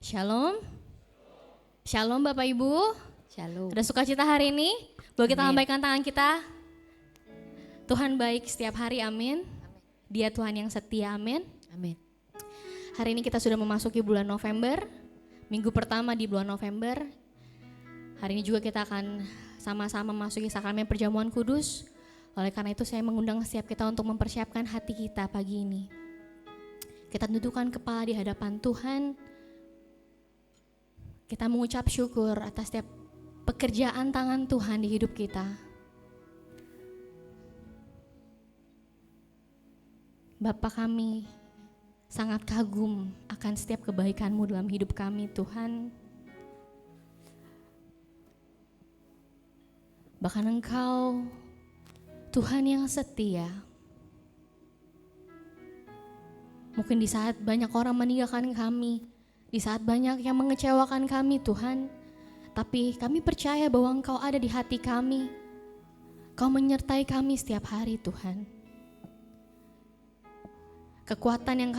Shalom. Shalom Bapak Ibu. Shalom. Ada sukacita hari ini? Boleh kita Amin. lambaikan tangan kita? Tuhan baik setiap hari, amin. Dia Tuhan yang setia, amin. Amin. Hari ini kita sudah memasuki bulan November. Minggu pertama di bulan November. Hari ini juga kita akan sama-sama memasuki sakramen perjamuan kudus. Oleh karena itu saya mengundang setiap kita untuk mempersiapkan hati kita pagi ini. Kita tundukkan kepala di hadapan Tuhan. Kita mengucap syukur atas setiap pekerjaan tangan Tuhan di hidup kita. Bapa kami sangat kagum akan setiap kebaikan-Mu dalam hidup kami, Tuhan. Bahkan Engkau, Tuhan yang setia. Mungkin di saat banyak orang meninggalkan kami, di saat banyak yang mengecewakan kami, Tuhan, tapi kami percaya bahwa Engkau ada di hati kami. Kau menyertai kami setiap hari, Tuhan. Kekuatan yang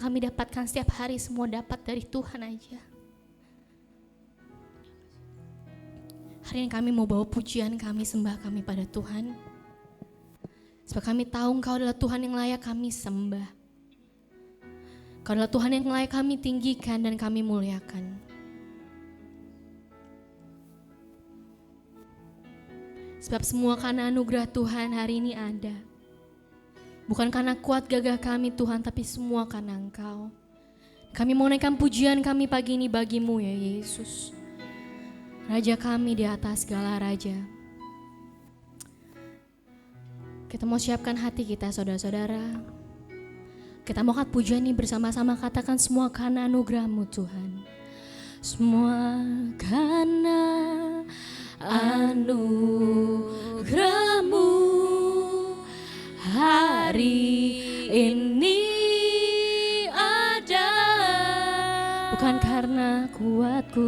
kami dapatkan setiap hari semua dapat dari Tuhan aja. Hari ini kami mau bawa pujian kami, sembah kami pada Tuhan. Sebab kami tahu Engkau adalah Tuhan yang layak kami sembah. Engkau adalah Tuhan yang layak kami tinggikan dan kami muliakan. Sebab semua karena anugerah Tuhan hari ini ada. Bukan karena kuat gagah kami Tuhan, tapi semua karena Engkau. Kami mau naikkan pujian kami pagi ini bagi-Mu ya Yesus. Raja kami di atas segala raja. Kita mau siapkan hati kita saudara-saudara. Kita mau angkat pujian ini bersama-sama, katakan semua karena anugerah-Mu Tuhan. Semua karena anugerah-Mu hari ini ada. Bukan karena kuatku,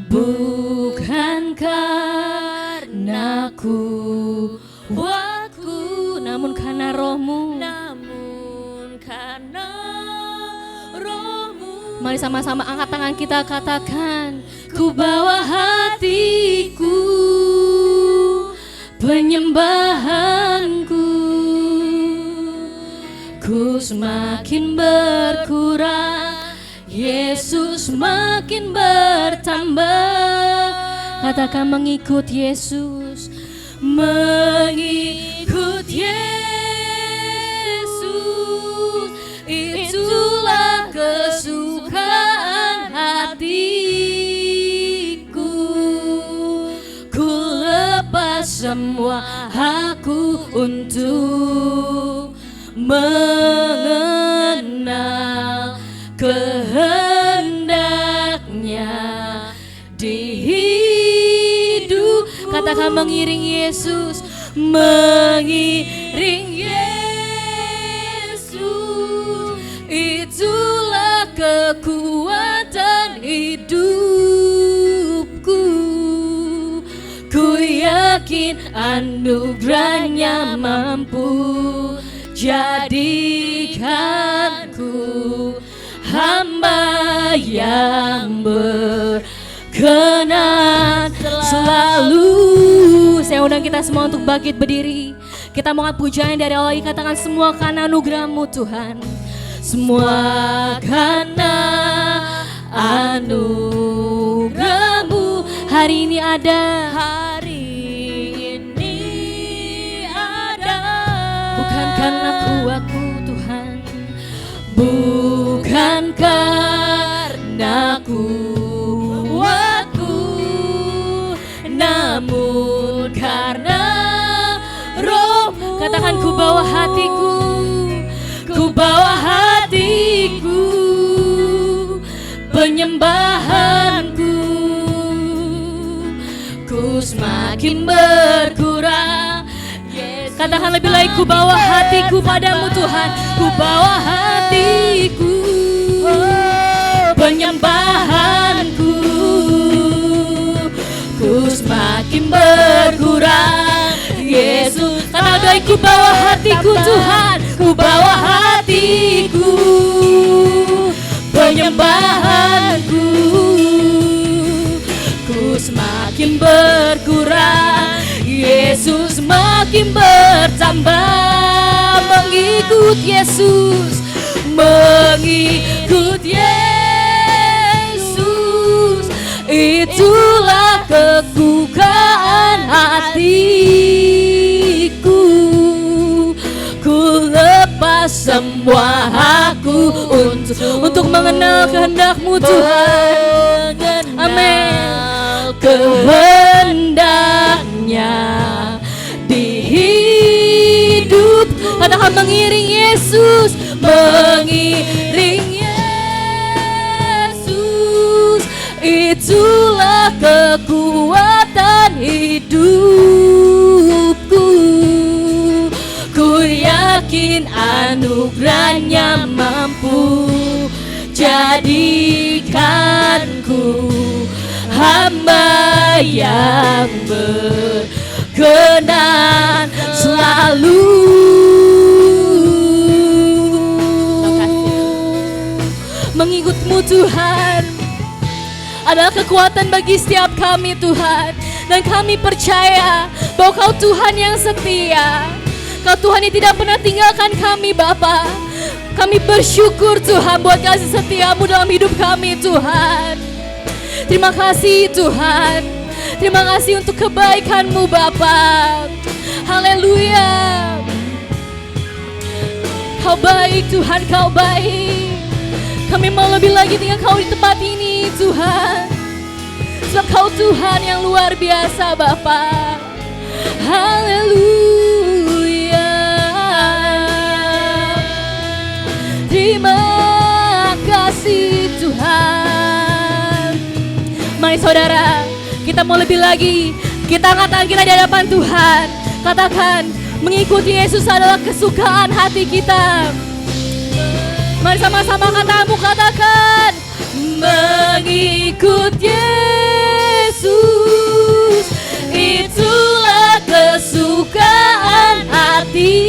bukan karena kuatku, namun karena Roh-Mu. Mari sama-sama angkat tangan kita, katakan, ku bawa hatiku, penyembahanku, ku semakin berkurang, Yesus makin bertambah. Katakan mengikut Yesus, mengikut Yesus, itulah kesukaan hatiku. Ku lepas semua hakku untuk mengenal kehendaknya di hidup. Katakan mengiring Yesus, mengiring Yesus, itulah kekuatan hidupku. Ku yakin anugerahnya mampu jadikanku hamba yang berkenan selalu. Saya undang kita semua untuk bangkit berdiri. Kita mau angkat pujian dari Allah, katakan semua karena anugerah-Mu Tuhan. Semua karena anugerah-Mu hari ini ada. Hari ini ada. Bukan karena kuatku Tuhan, bukan karena kuatku, namun karena Roh-Mu. Katakan ku bawa hatiku, ku bawa hatiku, penyembahanku, ku semakin berkurang. Katakan lebih lagi, ku bawa hatiku padamu Tuhan, ku bawa hatiku, penyembahanku, ku semakin berkurang. Yesus, karena doaku bawa hatiku Tuhan, ku bawa hatiku, penyembahanku. Ku semakin berkurang, Yesus makin bertambah. Mengikut Yesus, mengikut Yesus, itulah kesukaan hatiku. Ku lepas semua aku untuk mengenal kehendak-Mu Tuhan. Amin. Kehendaknya di hidup, katakan mengiring Yesus, mengiring Yesus, itulah kekuatan hidupku. Ku yakin anugerahnya mampu jadikanku hamba yang berkenan selalu. Mengikut-Mu Tuhan adalah kekuatan bagi setiap kami Tuhan. Dan kami percaya bahwa Kau Tuhan yang setia, Kau Tuhan yang tidak pernah tinggalkan kami Bapa. Kami bersyukur Tuhan buat kasih setia-Mu dalam hidup kami Tuhan. Terima kasih Tuhan. Terima kasih untuk kebaikan-Mu Bapa. Haleluya. Kau baik Tuhan, Kau baik. Kami mau lebih lagi dengan Kau di tempat ini Tuhan. Sebab Kau Tuhan yang luar biasa Bapa. Haleluya. Terima kasih Tuhan. Mari saudara, kita mau lebih lagi. Kita angkat tangan kita di hadapan Tuhan. Katakan, mengikuti Yesus adalah kesukaan hati kita. Mari sama-sama katamu, katakan, mengikut Yesus, itulah kesukaan hatiku.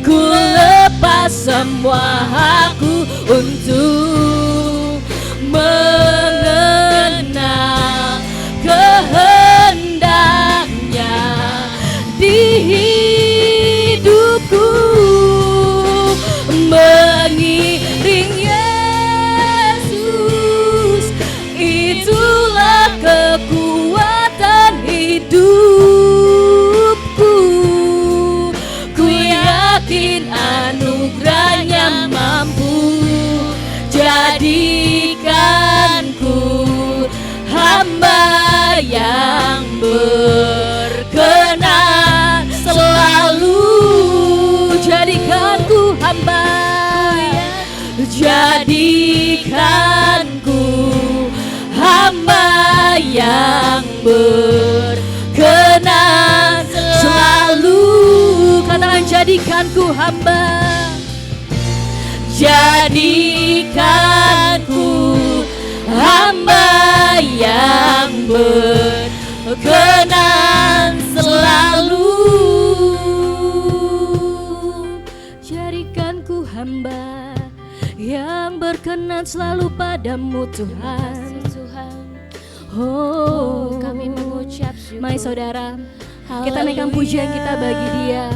Ku lepas semua aku untuk mengenal kehendaknya di hidupku. Mengiring Yesus, itulah kekuatan hidupku. Ku yakin anugerahnya mampu jadikanku hamba yang berkenan selalu. Jadikanku hamba, jadikanku hamba yang berkenan selalu. Katakan, jadikanku hamba, jadikanku hamba yang berkenan selalu. Jadikanku hamba yang berkenan selalu padamu Tuhan. Oh, kami mengucap syukur. Mari saudara, kita naikkan pujian kita bagi Dia.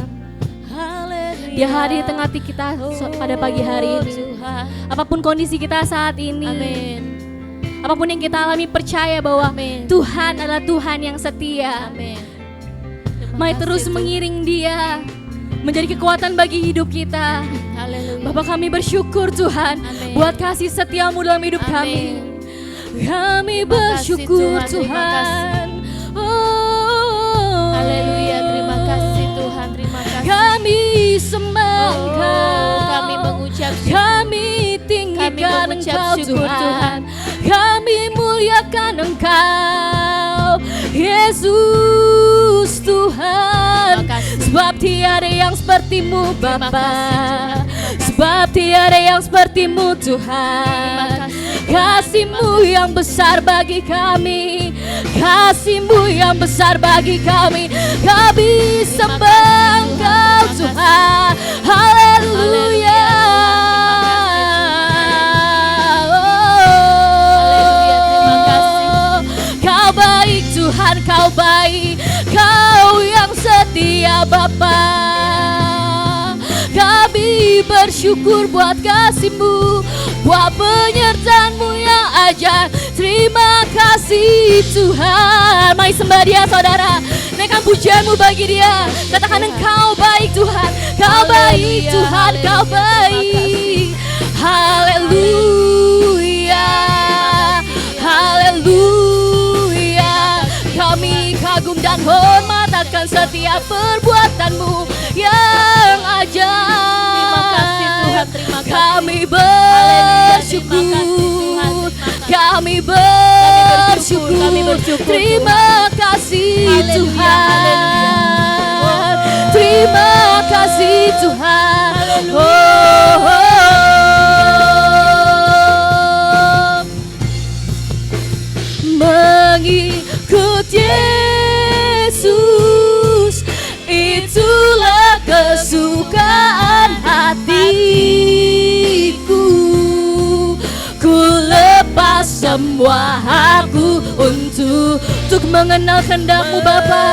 Dia hadir di tengah kita pada pagi hari ini. Apapun kondisi kita saat ini, amin. Apapun yang kita alami, percaya bahwa amin, Tuhan adalah Tuhan yang setia. Amin. Mari terus mengiring Dia, menjadi kekuatan bagi hidup kita. Haleluya. Bapak, kami bersyukur Tuhan, amin, buat kasih setia-Mu dalam hidup kami. Kami bersyukur Tuhan. Oh, haleluya, terima kasih Tuhan, terima kasih. Kami sembah Engkau, kami mengucap syukur, kami tinggikan Engkau Tuhan, kami muliakan Engkau Yesus Tuhan. Sebab tiada yang seperti-Mu Bapa, sebab tiada yang seperti-Mu Tuhan. Kasih-Mu yang besar bagi kami, kasih-Mu yang besar bagi kami. Kami sembah Engkau Tuhan. Haleluya. Bapa. Kami bersyukur buat kasih-Mu, buat penyertaan-Mu yang ajaib. Terima kasih Tuhan. Mari sembah Dia saudara, naikkan pujian-Mu bagi Dia. Katakan Engkau baik Tuhan, Kau baik Tuhan, Kau baik. Haleluya, haleluya. Kami kagum dan hormat akan setiap perbuatan-Mu yang ajaib. Terima kasih Tuhan, terima kasih. Kami bersyukur, kami bersyukur. Terima kasih Tuhan, terima kasih Tuhan. Mengikut Yesus, itulah kesukaan hatiku. Ku lepas semua hakku untuk mengenal kehendak-Mu Bapa.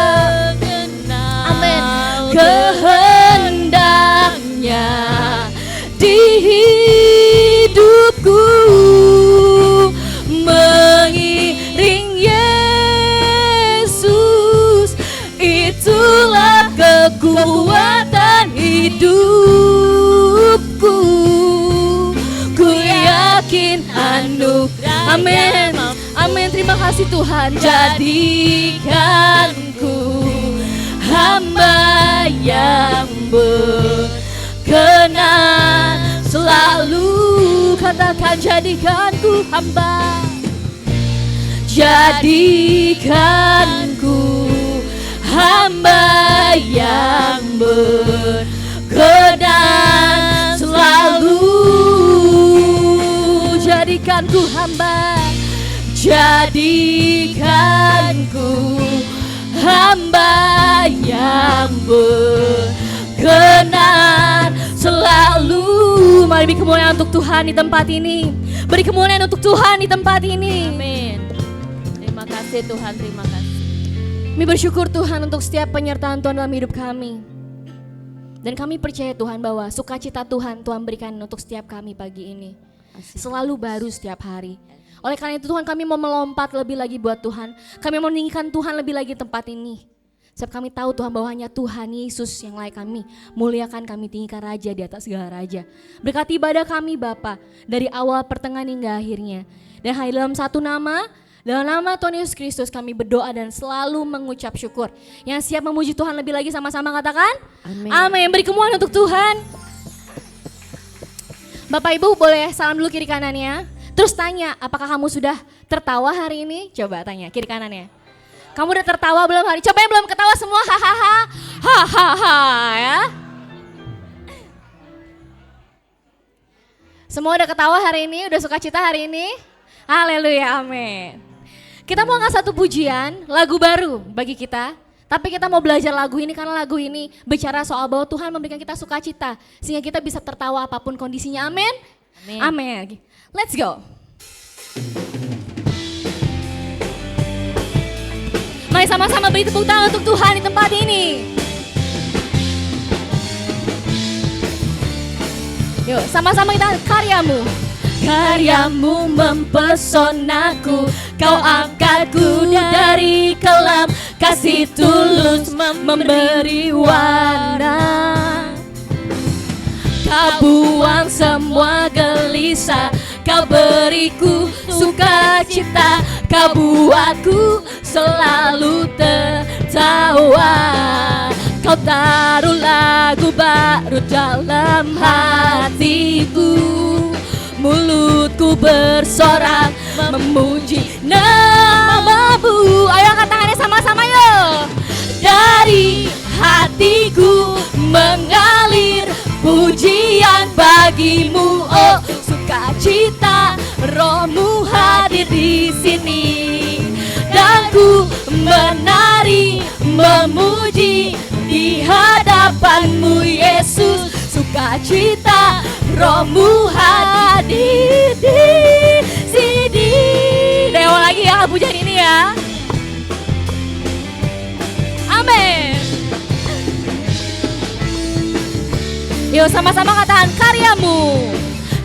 Amin. Kehendaknya di hidupku, mengiring Yesus, itulah kekuatan hidupku. Ku yakin anugerah. Amin. Amin. Terima kasih Tuhan. Jadikanku hamba yang berkenan selalu. Katakan jadikanku hamba, jadikanku hamba yang berkenan selalu. Jadikanku hamba, jadikanku hamba yang berkenan selalu. Mari beri kemuliaan untuk Tuhan di tempat ini. Beri kemuliaan untuk Tuhan di tempat ini. Amin. Terima kasih Tuhan, terima kasih. Kami bersyukur Tuhan untuk setiap penyertaan Tuhan dalam hidup kami. Dan kami percaya Tuhan bahwa sukacita Tuhan berikan untuk setiap kami pagi ini. Selalu baru setiap hari. Oleh karena itu Tuhan, kami mau melompat lebih lagi buat Tuhan. Kami mau meninggikan Tuhan lebih lagi di tempat ini. Sebab kami tahu Tuhan bahwa hanya Tuhan Yesus yang layak kami muliakan, kami tinggikan Raja di atas segala raja. Berkati ibadah kami Bapa dari awal pertengahan hingga akhirnya. Dan hanya dalam satu nama, dalam nama Tuhan Yesus Kristus kami berdoa dan selalu mengucap syukur. Yang siap memuji Tuhan lebih lagi sama-sama katakan Amin. Amin. Beri kemuliaan untuk Tuhan. Bapak Ibu boleh salam dulu kiri kanannya. Terus tanya, apakah kamu sudah tertawa hari ini? Coba tanya kiri kanannya. Kamu udah tertawa belum hari? Coba yang belum ketawa semua hahaha. Hahaha ya. Semua udah ketawa hari ini, udah sukacita hari ini? Haleluya, amin. Kita mau angkat satu pujian, lagu baru bagi kita. Tapi kita mau belajar lagu ini karena lagu ini bicara soal bahwa Tuhan memberikan kita sukacita. Sehingga kita bisa tertawa apapun kondisinya, amin? Amin. Amin. Let's go. Mari sama-sama beri tepuk tangan untuk Tuhan di tempat ini. Yuk, sama-sama kita karyamu. Karyamu mempesonaku, kau angkatku dari kelam, kasih tulus memberi warna. Kau buang semua gelisah, kau beriku sukacita, kau buatku selalu tertawa. Kau taruh lagu baru dalam hatiku, mulutku bersorak memuji nama-Mu. Ayo angkat tangannya sama-sama yuk. Dari hatiku mengalir pujian bagi-Mu, oh sukacita, Roh-Mu hadir di sini. Dan ku menari memuji di hadapan-Mu Yesus, sukacita, Roh-Mu hadir di sini. Dewa lagi ya pujian ini ya. Amin. Yuk sama-sama katakan karyamu.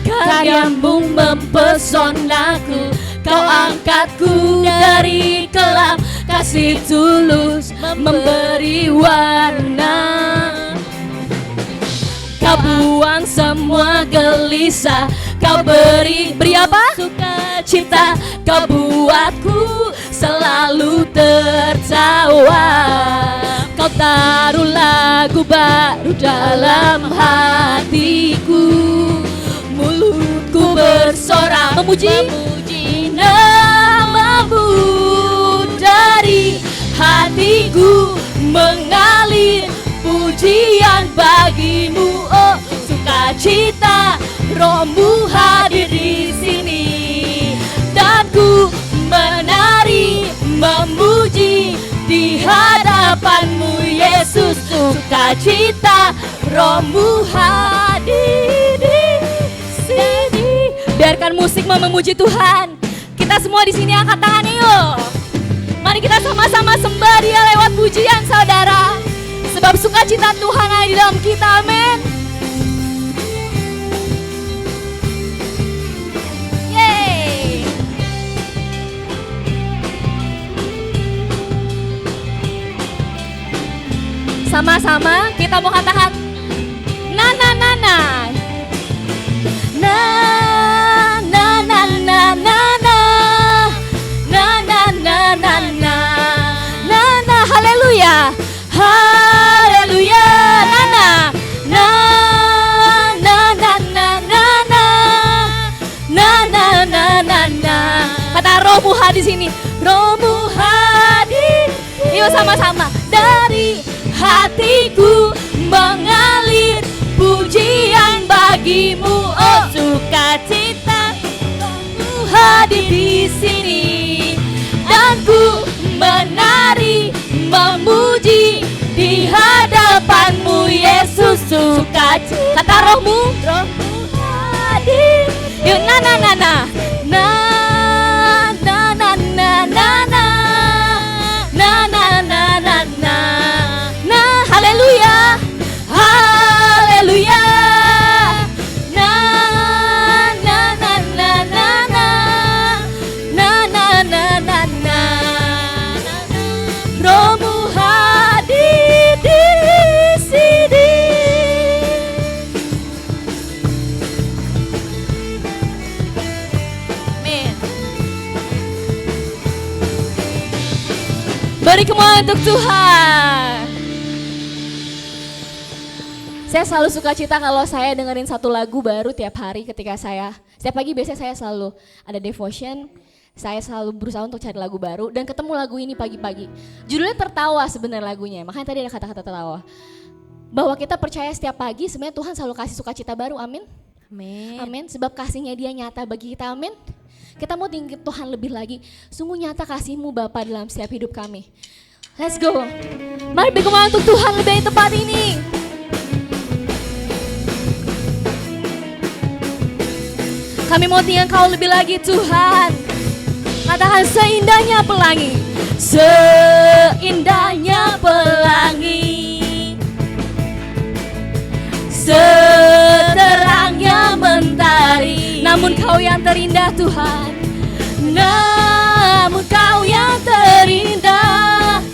Karyamu mempesonaku, kau angkatku dari kelam, kasih tulus memberi warna. Kau buang semua gelisah, kau beri apa? Sukacita, kau buatku selalu tertawa. Kau taruh lagu baru dalam hatiku, mulutku bersorak memuji namamu, dari hatiku mengalir pujian bagimu. Oh sukacita, Rohmu hadir di sini, dan ku menari memuji di hadapanmu Yesus. Sukacita, Rohmu hadir di sini. Biarkan musik memuji Tuhan. Kita semua di sini angkat tangannya yuk. Mari kita sama-sama sembah Dia lewat pujian saudara. Sebab sukacita Tuhan ada di dalam kita, amin. Yeay. Sama-sama kita mau katakan na na na na na na na na na na na na na na na na. Haleluya, haleluya, na na na na na na na na na na na na. Kata Rohmu hadir di sini, Rohmu hadir. Yuk sama-sama. Dari hatiku mengalir pujian bagimu. Oh sukacita, Rohmu hadir di sini, dan ku menari memuji di hadapanmu Yesus. Sukacita, kata Rohmu, Rohmu hadir. Yuk na na na na na na na na na na na na na na na na. Haleluya, haleluya, na na na na na na na na na na na. Rohmu hadir di sini. Amin. Beri kemuliaan untuk Tuhan. Saya selalu suka cita kalau saya dengerin satu lagu baru tiap hari ketika setiap pagi biasanya saya selalu ada devotion. Saya selalu berusaha untuk cari lagu baru dan ketemu lagu ini pagi-pagi. Judulnya Tertawa sebenarnya lagunya, makanya tadi ada kata-kata tertawa. Bahwa kita percaya setiap pagi sebenarnya Tuhan selalu kasih sukacita baru, amin. Amin. Amin, sebab kasihnya Dia nyata bagi kita, amin. Kita mau tinggi Tuhan lebih lagi, sungguh nyata kasih-Mu Bapa dalam setiap hidup kami. Let's go. Mari bergumul untuk Tuhan lebih dari tempat ini. Kami mau tinggal Kau lebih lagi Tuhan. Katakan seindahnya pelangi, seindahnya pelangi, seterangnya mentari. Namun Kau yang terindah Tuhan, namun Kau yang terindah.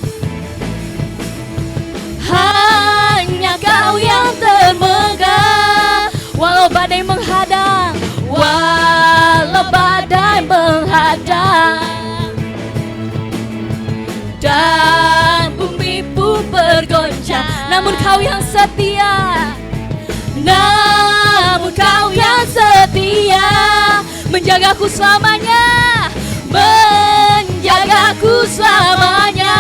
Hanya Kau yang termegah, walau badai menghadang, walau badai menghadang, dan bumi pun bergoncang. Namun Kau yang setia, namun Kau yang setia, menjagaku selamanya, menjagaku selamanya.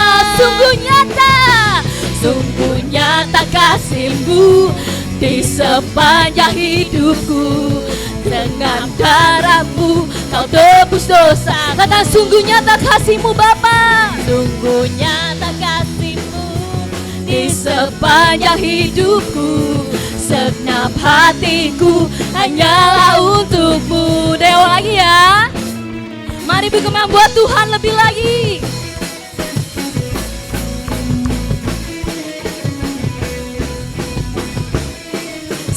Sungguh nyata kasih-Mu di sepanjang hidupku. Dengan darah-Mu Kau tebus dosa. Kata sungguh nyata kasih-Mu Bapa, sungguh nyata kasih-Mu di sepanjang hidupku. Segenap hatiku hanyalah untuk-Mu. Dewa lagi ya. Mari bergema buat Tuhan lebih lagi.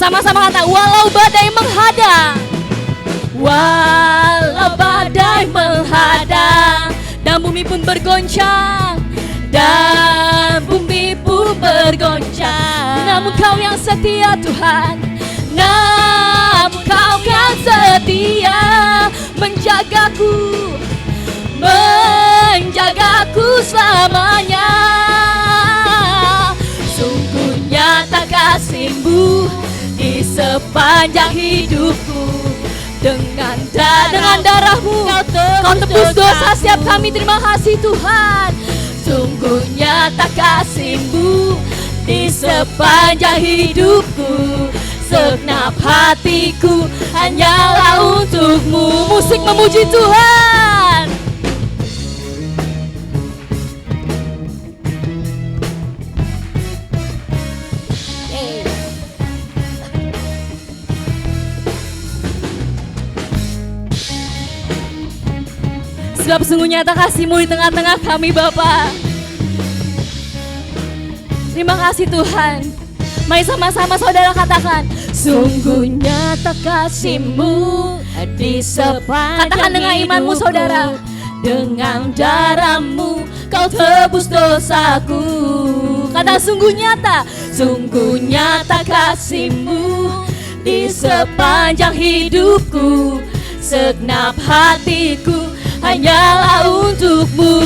Sama-sama kata, walau badai menghadang, walau badai menghadang, dan bumi pun bergoncang, dan bumi pun bergoncang. Namun Kau yang setia Tuhan, namun Kau kan setia menjagaku, menjagaku selamanya. Sungguh nyata kasih-Mu di sepanjang hidupku. Dengan darah-Mu Kau tebus dosa setiap kami. Terima kasih Tuhan. Sungguh nyata kasih-Mu di sepanjang hidupku. Segenap hatiku hanyalah untuk-Mu. Musik memuji Tuhan. Sebab sungguh nyata kasih-Mu di tengah-tengah kami Bapa. Terima kasih Tuhan. Mari sama-sama saudara katakan, sungguh nyata kasih-Mu di sepanjang katakan dengan imanmu saudara. Dengan darah-Mu Kau tebus dosaku. Kata sungguh nyata kasih-Mu di sepanjang hidupku. Segenap hatiku hanyalah untuk-Mu.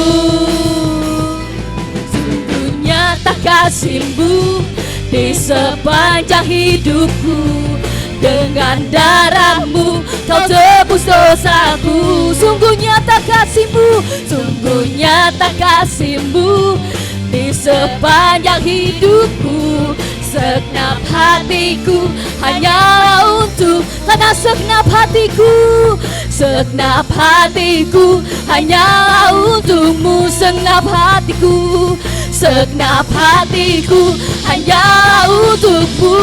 Sungguh nyata kasih-Mu di sepanjang hidupku. Dengan darah-Mu Kau tebus dosaku. Sungguh nyata kasih-Mu, sungguh nyata kasih-Mu di sepanjang hidupku. Segenap hatiku hanyalah untuk, karena segenap hatiku hanyalah untuk-Mu. Segenap hatiku hanyalah untuk-Mu.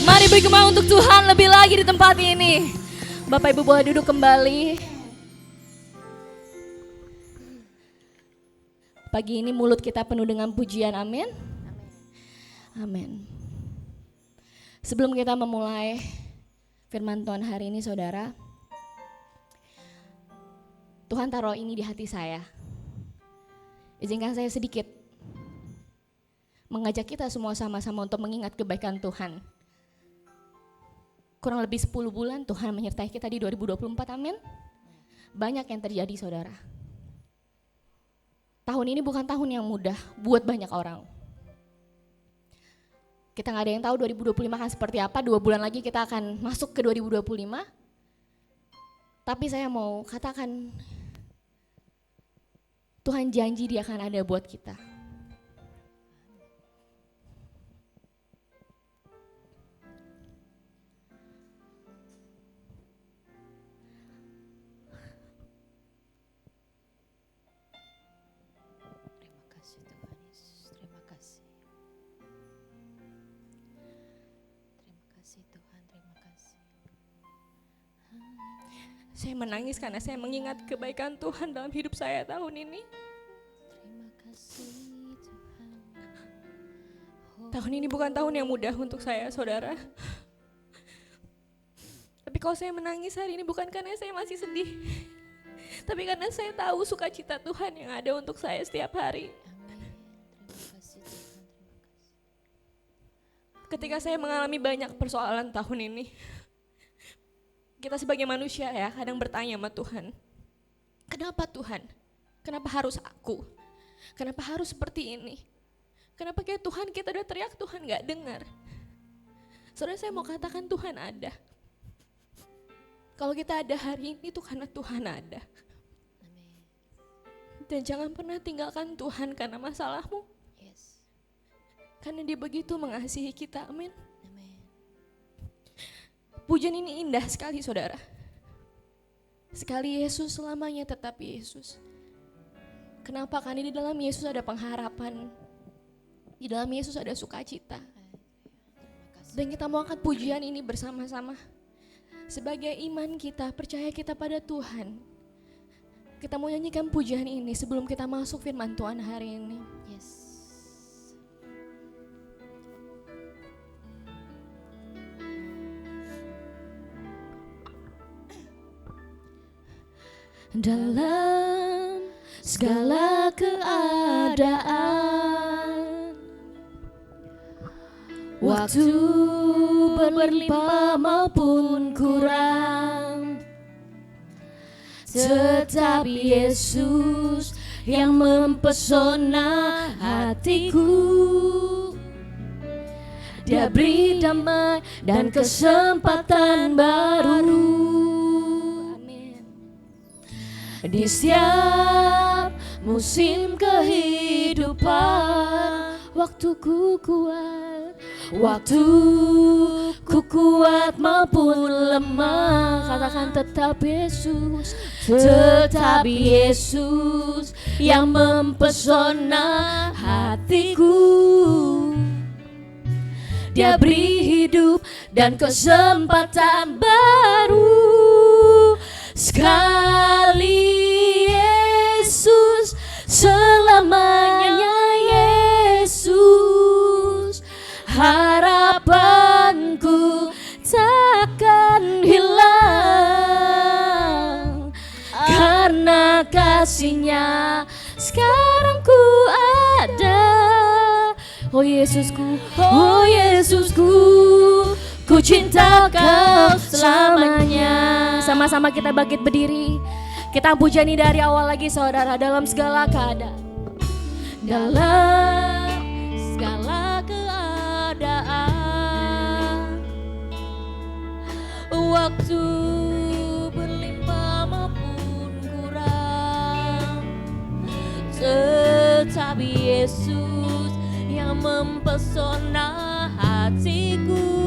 Mari beri kembang untuk Tuhan lebih lagi di tempat ini. Bapak Ibu boleh duduk kembali. Pagi ini mulut kita penuh dengan pujian, amin. Amin. Sebelum kita memulai firman Tuhan hari ini saudara, Tuhan taruh ini di hati saya. Izinkan saya sedikit mengajak kita semua sama-sama untuk mengingat kebaikan Tuhan. Kurang lebih 10 bulan Tuhan menyertai kita di 2024, amin. Banyak yang terjadi saudara. Tahun ini bukan tahun yang mudah buat banyak orang. Kita gak ada yang tahu 2025 akan seperti apa. 2 bulan lagi kita akan masuk ke 2025. Tapi saya mau katakan, Tuhan janji Dia akan ada buat kita. Saya menangis karena saya mengingat kebaikan Tuhan dalam hidup saya tahun ini. Tahun ini bukan tahun yang mudah untuk saya, saudara. Tapi kalau saya menangis hari ini bukan karena saya masih sedih, tapi karena saya tahu sukacita Tuhan yang ada untuk saya setiap hari. Ketika saya mengalami banyak persoalan tahun ini, kita sebagai manusia ya kadang bertanya sama Tuhan, kenapa Tuhan? Kenapa harus aku? Kenapa harus seperti ini? Kenapa kayak Tuhan kita udah teriak Tuhan gak dengar? Saudara, saya mau katakan Tuhan ada. Kalau kita ada hari ini itu karena Tuhan ada. Dan jangan pernah tinggalkan Tuhan karena masalahmu. Karena Dia begitu mengasihi kita, amin. Pujian ini indah sekali saudara. Sekali Yesus selamanya tetap Yesus. Kenapa? Karena di dalam Yesus ada pengharapan. Di dalam Yesus ada sukacita. Dan kita mau angkat pujian ini bersama-sama. Sebagai iman kita, percaya kita pada Tuhan. Kita mau nyanyikan pujian ini sebelum kita masuk firman Tuhan hari ini. Yes. Dalam segala keadaan, waktu berlimpah maupun kurang, tetap Yesus yang mempesona hatiku. Dia beri damai dan kesempatan baru. Di setiap musim kehidupan, waktuku kuat maupun lemah. Katakan tetap Yesus yang mempesona hatiku. Dia beri hidup dan kesempatan baru. Sekali Yesus, selamanya Yesus, harapanku takkan hilang. Karena kasih-Nya sekarang ku ada. Oh Yesusku, oh Yesusku, ku cinta Kau selamanya. Sama-sama kita bangkit berdiri. Kita pujian ini dari awal lagi saudara. Dalam segala keadaan, dalam segala keadaan, waktu berlimpah maupun kurang, tetap Yesus yang mempesona hatiku.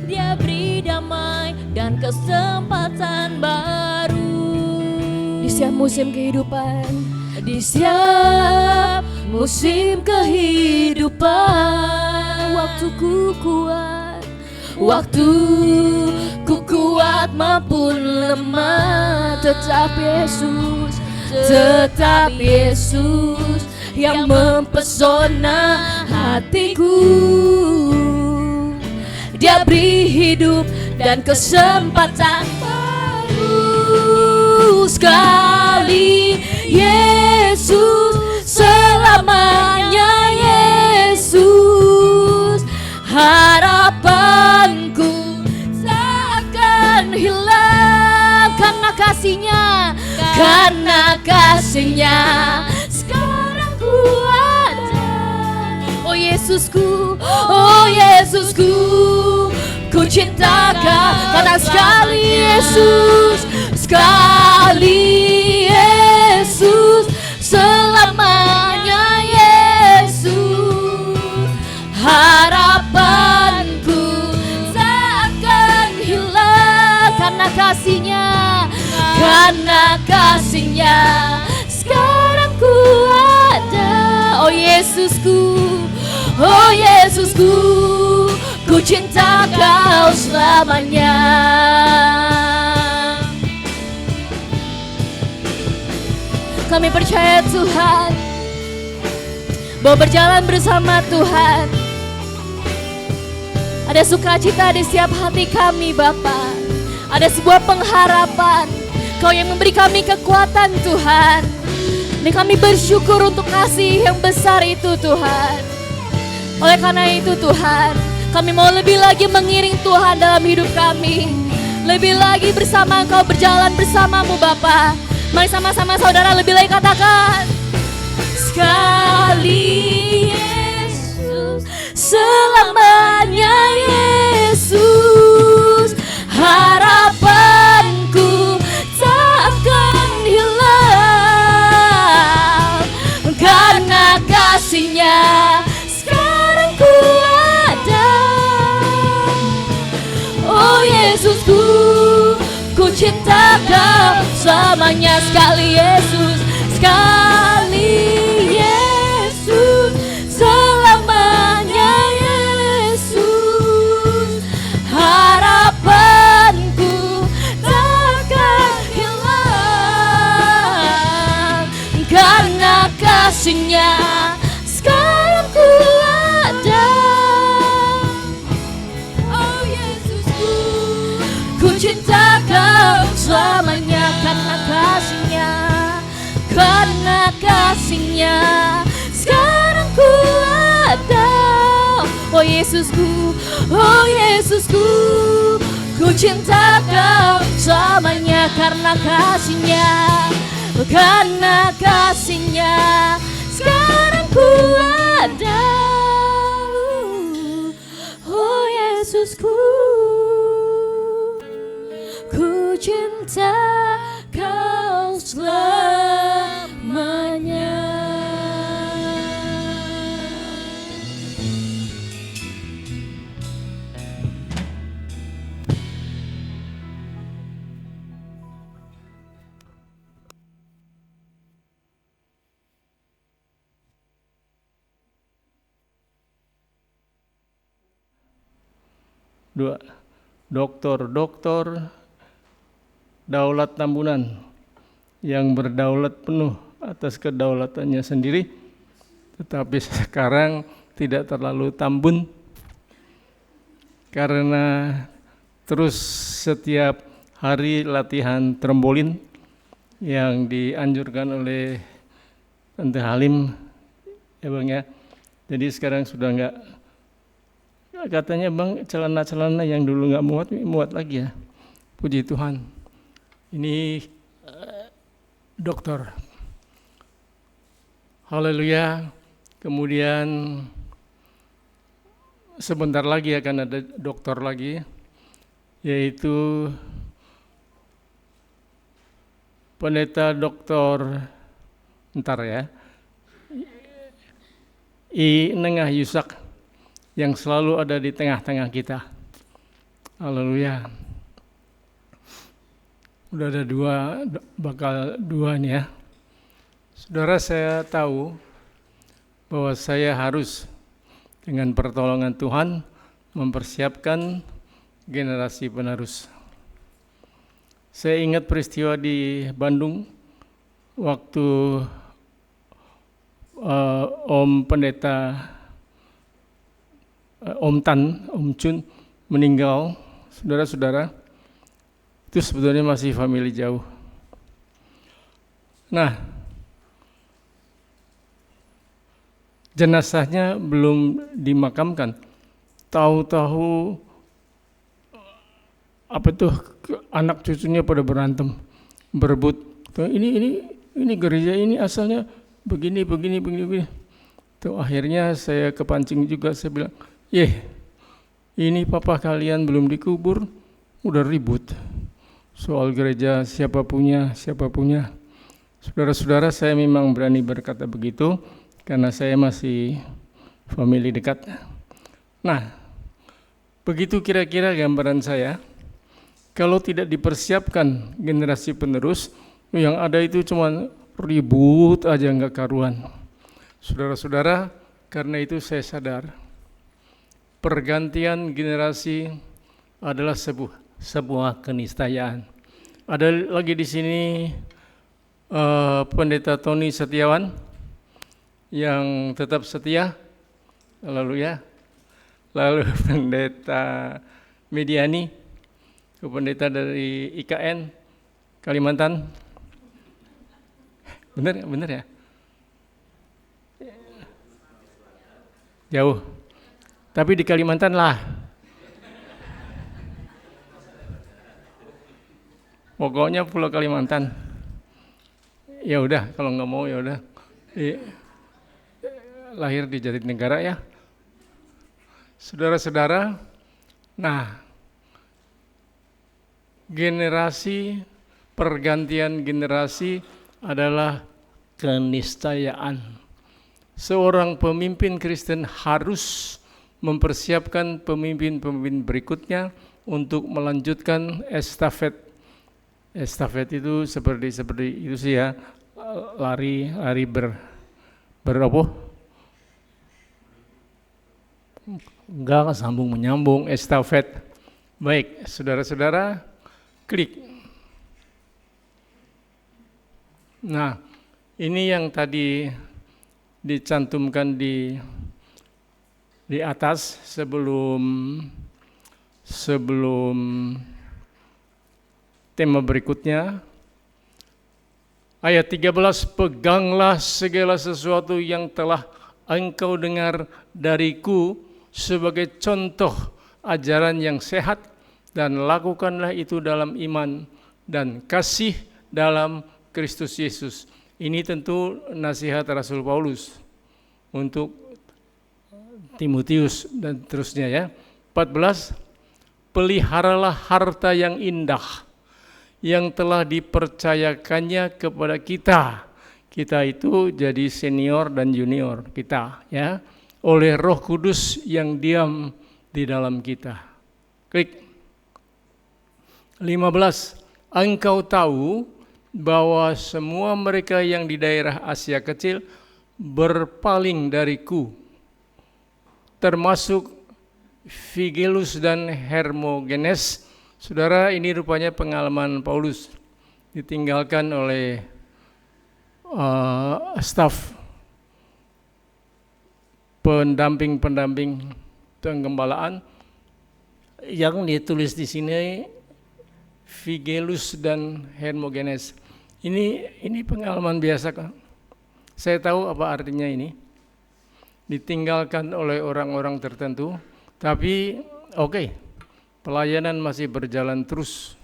Dia beri damai dan kesempatan baru. Di setiap musim kehidupan, di setiap musim kehidupan, waktuku kuat maupun lemah. Tetap Yesus yang mempesona hatiku. Dia beri hidup dan kesempatan baru. Sekali Yesus, selamanya Yesus, harapanku takkan hilang. Karena kasih-Nya sekarang ku ada. Oh Yesusku, ku cinta Kau. Karena sekali Yesus, selamanya Yesus, harapanku takkan hilang. Karena kasih-Nya sekarang ku ada. Oh Yesusku, ku cinta Kau selamanya. Kami percaya Tuhan, bahwa berjalan bersama Tuhan ada sukacita di setiap hati kami Bapa. Ada sebuah pengharapan, Kau yang memberi kami kekuatan Tuhan. Dan kami bersyukur untuk kasih yang besar itu Tuhan. Oleh karena itu Tuhan, kami mau lebih lagi mengiring Tuhan dalam hidup kami. Lebih lagi bersama Engkau, berjalan bersama-Mu Bapa. Mari sama-sama saudara lebih lagi katakan. Sekali Yesus, selamanya Yesus, harapanku takkan hilang. Karena kasih-Nya sekarang ku ada. Oh Yesusku, ku cinta Kau selamanya. Sekali Yesus, selamanya Yesus, harapanku takkan hilang. kasih-Nya, sekarang ku ada. Oh Yesusku, ku cinta Kau selamanya karena kasih-Nya, karena kasih-Nya, sekarang ku ada. Oh Yesusku, oh Yesusku, ku cinta Kau selamanya karena kasih-Nya, karena kasih-Nya, sekarang ku ada. Oh Yesusku, ku cinta Kau selamanya. Dua, doktor daulat Tambunan yang berdaulat penuh atas kedaulatannya sendiri, tetapi sekarang tidak terlalu tambun karena terus setiap hari latihan trombolin yang dianjurkan oleh Tante Halim, ya Bang ya. Jadi sekarang sudah enggak, katanya Bang, celana-celana yang dulu enggak muat lagi ya. Puji Tuhan. Ini dokter. Haleluya. Kemudian sebentar lagi akan ada dokter lagi, yaitu Pendeta Doktor I Nengah Yusak yang selalu ada di tengah-tengah kita. Haleluya. Udah ada bakal dua nih ya. Saudara, saya tahu bahwa saya harus dengan pertolongan Tuhan mempersiapkan generasi penerus. Saya ingat peristiwa di Bandung waktu Om Chun meninggal, saudara-saudara, itu sebetulnya masih famili jauh. Nah, jenazahnya belum dimakamkan. Tahu-tahu anak cucunya pada berantem, berebut. Ini gereja ini asalnya begini. Tuh akhirnya saya kepancing juga, saya bilang, ini papa kalian belum dikubur, udah ribut soal gereja siapa punya. Saudara-saudara, saya memang berani berkata begitu karena saya masih famili dekat. Nah, begitu kira-kira gambaran saya. Kalau tidak dipersiapkan generasi penerus, yang ada itu cuma ribut aja nggak karuan. Saudara-saudara, karena itu saya sadar pergantian generasi adalah sebuah keniscayaan. Ada lagi di sini Pendeta Tony Setiawan yang tetap setia, lalu Pendeta Mediani, pendeta dari IKN Kalimantan. Benar ya? Jauh. Tapi di Kalimantan lah. Pokoknya Pulau Kalimantan. Ya udah, kalau nggak mau ya udah. Lahir di Jatinegara ya. Saudara-saudara, nah, pergantian generasi adalah keniscayaan. Seorang pemimpin Kristen harus mempersiapkan pemimpin-pemimpin berikutnya untuk melanjutkan estafet. Estafet itu seperti itu sih ya, lari enggak sambung menyambung, estafet. Baik, saudara-saudara, klik. Nah, ini yang tadi dicantumkan di atas sebelum tema berikutnya. Ayat 13, peganglah segala sesuatu yang telah engkau dengar dariku sebagai contoh ajaran yang sehat, dan lakukanlah itu dalam iman dan kasih dalam Kristus Yesus. Ini tentu nasihat Rasul Paulus untuk Timotius dan terusnya ya. 14, peliharalah harta yang indah yang telah dipercayakannya kepada kita. Kita itu jadi senior dan junior kita ya, oleh Roh Kudus yang diam di dalam kita. Klik. 15, engkau tahu bahwa semua mereka yang di daerah Asia Kecil berpaling dariku, termasuk Figelus dan Hermogenes. Saudara, ini rupanya pengalaman Paulus, ditinggalkan oleh staf pendamping penggembalaan, yang ditulis di sini Figelus dan Hermogenes. Ini pengalaman biasa kan? Saya tahu apa artinya ini. Ditinggalkan oleh orang-orang tertentu, tapi oke. Pelayanan masih berjalan terus.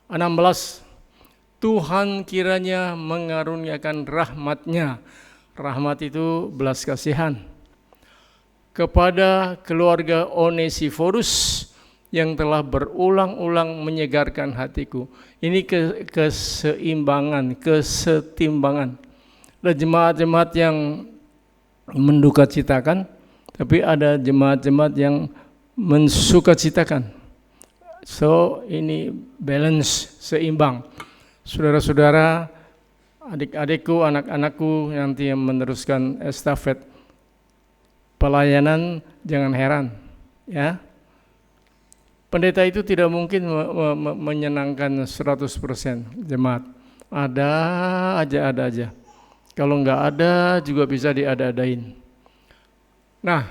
16, Tuhan kiranya mengaruniakan rahmat-Nya. Rahmat itu belas kasihan. Kepada keluarga Onesiforus yang telah berulang-ulang menyegarkan hatiku. Ini keseimbangan, kesetimbangan. Ada jemaat-jemaat yang mendukacitakan, tapi ada jemaat-jemaat yang mensukacitakan. So ini balance, seimbang. Saudara-saudara, adik-adikku, anak-anakku nanti yang meneruskan estafet pelayanan, jangan heran ya. Pendeta itu tidak mungkin menyenangkan 100% jemaat. Ada aja. Kalau enggak ada juga bisa diada-adain. Nah,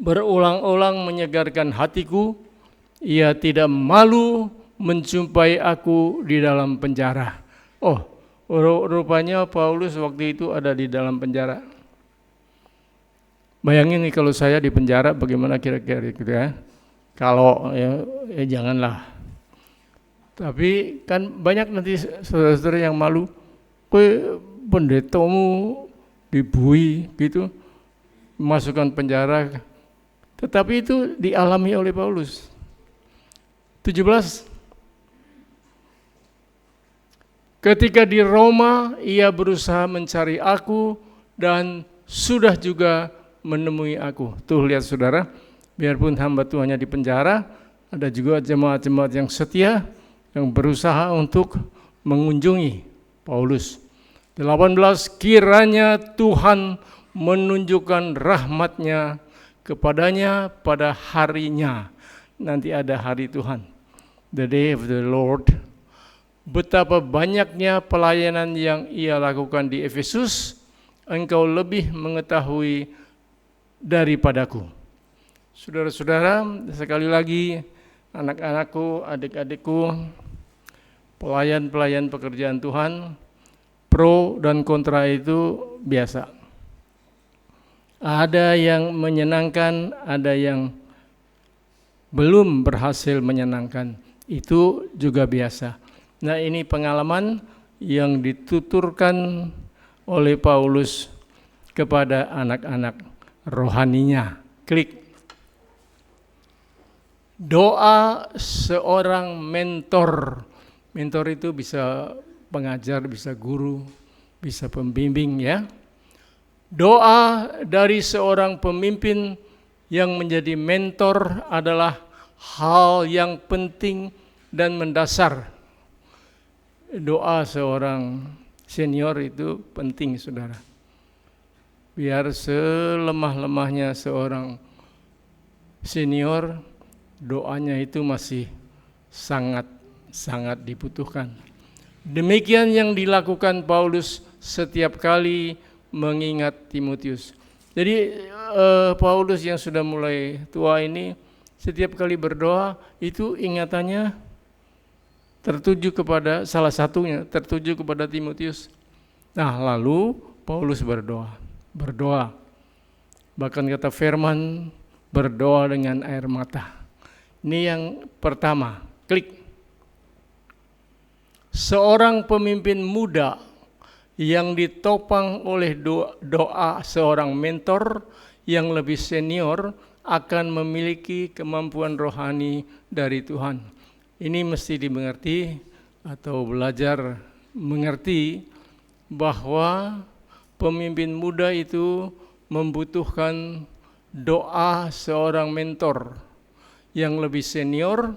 berulang-ulang menyegarkan hatiku. Ia tidak malu menjumpai aku di dalam penjara. Oh, rupanya Paulus waktu itu ada di dalam penjara. Bayangin nih kalau saya di penjara bagaimana kira-kira gitu ya. Kalau ya janganlah. Tapi kan banyak nanti saudara-saudara yang malu. Kowe pendetamu dibui gitu, masukkan penjara. Tetapi itu dialami oleh Paulus. 17, ketika di Roma ia berusaha mencari aku dan sudah juga menemui aku. Tuh lihat saudara, biarpun hamba Tuhannya di penjara, ada juga jemaat-jemaat yang setia yang berusaha untuk mengunjungi Paulus. 18, kiranya Tuhan menunjukkan rahmat-Nya kepadanya pada harinya. Nanti ada hari Tuhan, the day of the Lord. Betapa banyaknya pelayanan yang ia lakukan di Efesus, engkau lebih mengetahui daripadaku. Saudara-saudara, sekali lagi, anak-anakku, adik-adikku, pelayan-pelayan pekerjaan Tuhan, pro dan kontra itu biasa. Ada yang menyenangkan, ada yang belum berhasil menyenangkan, itu juga biasa. Nah, ini pengalaman yang dituturkan oleh Paulus kepada anak-anak rohaninya. Klik. Doa seorang mentor. Mentor itu bisa pengajar, bisa guru, bisa pembimbing ya. Doa dari seorang pemimpin yang menjadi mentor adalah hal yang penting dan mendasar. Doa seorang senior itu penting, saudara. Biar selemah-lemahnya seorang senior, doanya itu masih sangat dibutuhkan. Demikian yang dilakukan Paulus setiap kali mengingat Timotius. Jadi Paulus yang sudah mulai tua ini setiap kali berdoa itu ingatannya tertuju kepada salah satunya, tertuju kepada Timotius. Nah, lalu Paulus berdoa. Bahkan kata firman, berdoa dengan air mata. Ini yang pertama, klik. Seorang pemimpin muda yang ditopang oleh doa seorang mentor yang lebih senior akan memiliki kemampuan rohani dari Tuhan. Ini mesti dimengerti atau belajar mengerti bahwa pemimpin muda itu membutuhkan doa seorang mentor yang lebih senior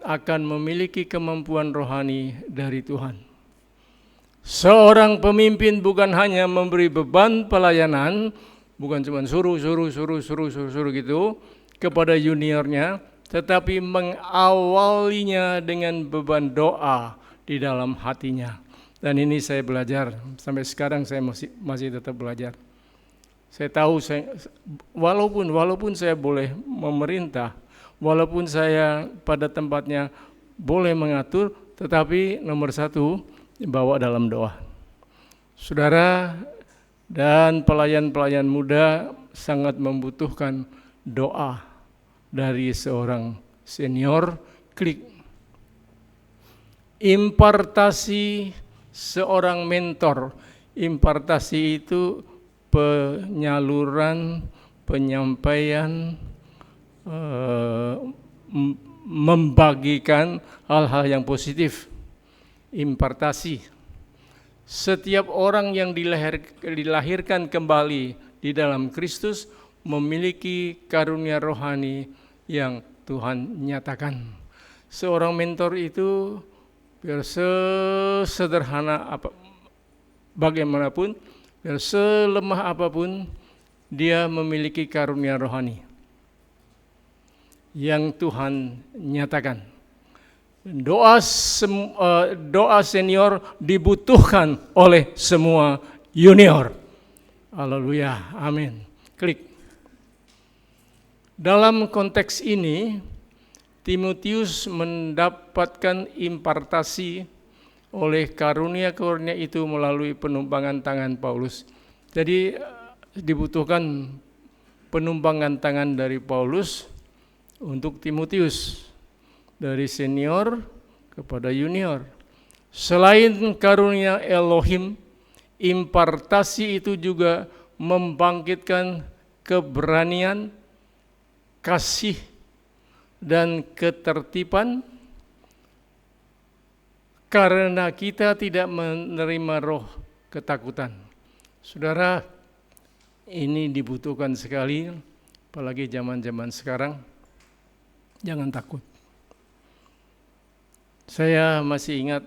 akan memiliki kemampuan rohani dari Tuhan. Seorang pemimpin bukan hanya memberi beban pelayanan, bukan cuma suruh gitu kepada juniornya, tetapi mengawalinya dengan beban doa di dalam hatinya. Dan ini saya belajar, sampai sekarang saya masih tetap belajar. Saya tahu walaupun saya boleh memerintah, walaupun saya pada tempatnya boleh mengatur, tetapi nomor satu, bawa dalam doa. Saudara dan pelayan-pelayan muda sangat membutuhkan doa dari seorang senior. Klik. Impartasi seorang mentor. Impartasi itu penyaluran, penyampaian, membagikan hal-hal yang positif. Impartasi. Setiap orang yang dilahirkan kembali di dalam Kristus memiliki karunia rohani yang Tuhan nyatakan. Seorang mentor itu biar sesederhana bagaimanapun, biar selemah apapun, dia memiliki karunia rohani yang Tuhan nyatakan. Doa senior dibutuhkan oleh semua junior. Haleluya, amin. Klik. Dalam konteks ini, Timotius mendapatkan impartasi oleh karunia-karunia itu melalui penumpangan tangan Paulus. Jadi dibutuhkan penumpangan tangan dari Paulus untuk Timotius, dari senior kepada junior. Selain karunia Elohim, impartasi itu juga membangkitkan keberanian, kasih, dan ketertiban, karena kita tidak menerima roh ketakutan. Saudara, ini dibutuhkan sekali, apalagi zaman-zaman sekarang. Jangan takut. Saya masih ingat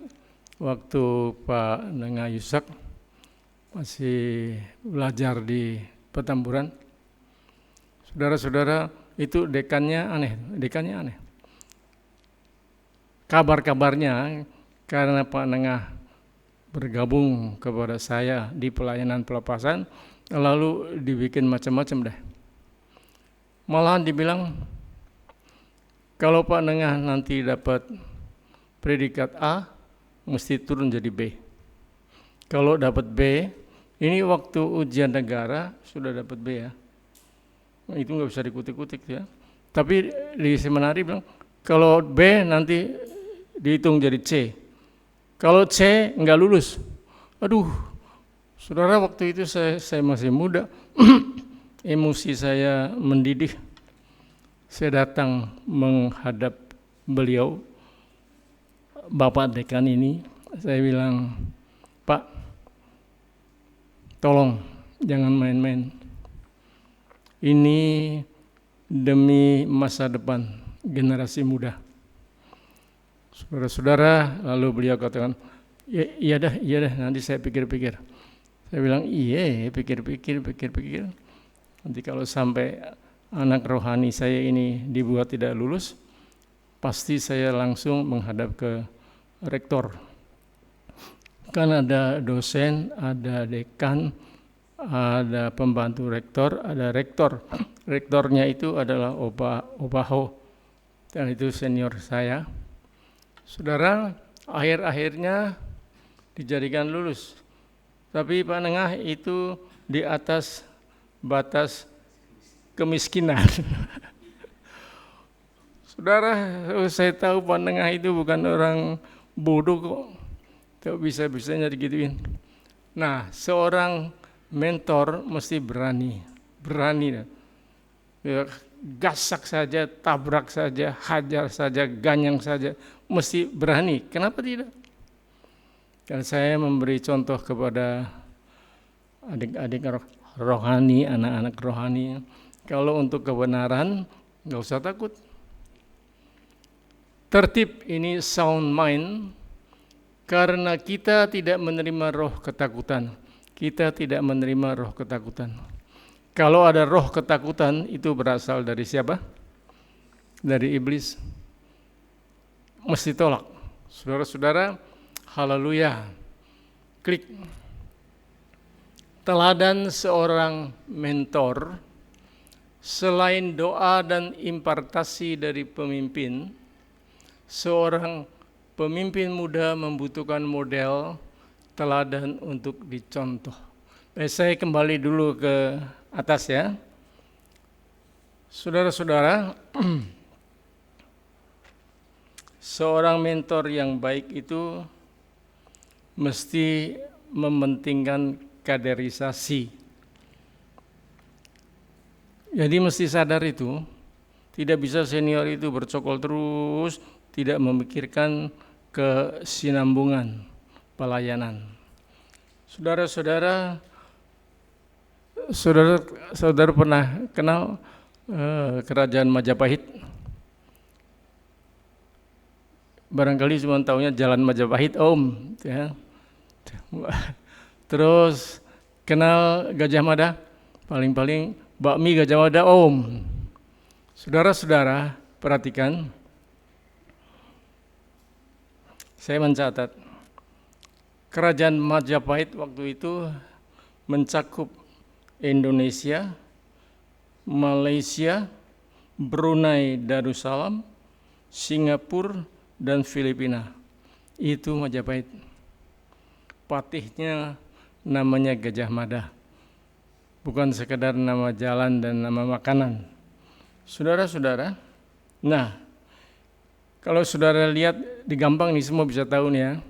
waktu Pak Nengah Yusak masih belajar di Petamburan. Saudara-saudara, itu dekannya aneh. Kabar-kabarnya karena Pak Nengah bergabung kepada saya di pelayanan pelepasan, lalu dibikin macam-macam deh. Malahan dibilang, kalau Pak Nengah nanti dapat predikat A, mesti turun jadi B. Kalau dapat B, ini waktu ujian negara sudah dapat B ya. Nah, itu nggak bisa dikutik-kutik ya. Tapi di seminari bilang, kalau B nanti dihitung jadi C. Kalau C nggak lulus. Aduh, saudara, waktu itu saya masih muda, emosi saya mendidih. Saya datang menghadap beliau, Bapak Dekan ini, saya bilang, Pak, tolong jangan main-main. Ini demi masa depan generasi muda. Saudara-saudara, lalu beliau katakan, iya dah, nanti saya pikir-pikir. Saya bilang, iya, pikir-pikir. Nanti kalau sampai anak rohani saya ini dibuat tidak lulus, pasti saya langsung menghadap ke rektor. Kan ada dosen, ada dekan, ada pembantu rektor, ada rektor. Rektornya itu adalah Obaho, dan itu senior saya. Saudara, akhir-akhirnya dijadikan lulus. Tapi Pak Nengah itu di atas batas kemiskinan. Saudara, saya tahu Pak Nengah itu bukan orang bodoh kok. Tak bisa-bisanya digituin. Nah, seorang mentor mesti berani. Ya, gasak saja, tabrak saja, hajar saja, ganyang saja, mesti berani. Kenapa tidak? Dan saya memberi contoh kepada adik-adik rohani, anak-anak rohani. Kalau untuk kebenaran, nggak usah takut. Tertib ini sound mind, karena kita tidak menerima roh ketakutan. Kita tidak menerima roh ketakutan. Kalau ada roh ketakutan, itu berasal dari siapa? Dari iblis. Mesti tolak. Saudara-saudara, haleluya. Klik. Teladan seorang mentor, selain doa dan impartasi dari pemimpin, seorang pemimpin muda membutuhkan model teladan untuk dicontoh. Saya kembali dulu ke atas ya. Saudara-saudara, seorang mentor yang baik itu mesti mementingkan kaderisasi. Jadi mesti sadar itu, tidak bisa senior itu bercokol terus, tidak memikirkan kesinambungan pelayanan. Saudara-saudara pernah kenal kerajaan Majapahit? Barangkali cuma taunya Jalan Majapahit, Om. Ya. Terus kenal Gajah Mada? Paling-paling bakmi Gajah Mada, Om. Saudara-saudara, perhatikan. Saya mencatat, kerajaan Majapahit waktu itu mencakup Indonesia, Malaysia, Brunei Darussalam, Singapura, dan Filipina. Itu Majapahit. Patihnya namanya Gajah Mada. Bukan sekedar nama jalan dan nama makanan. Saudara-saudara, nah, kalau saudara lihat di gampang nih, semua bisa tahu nih ya,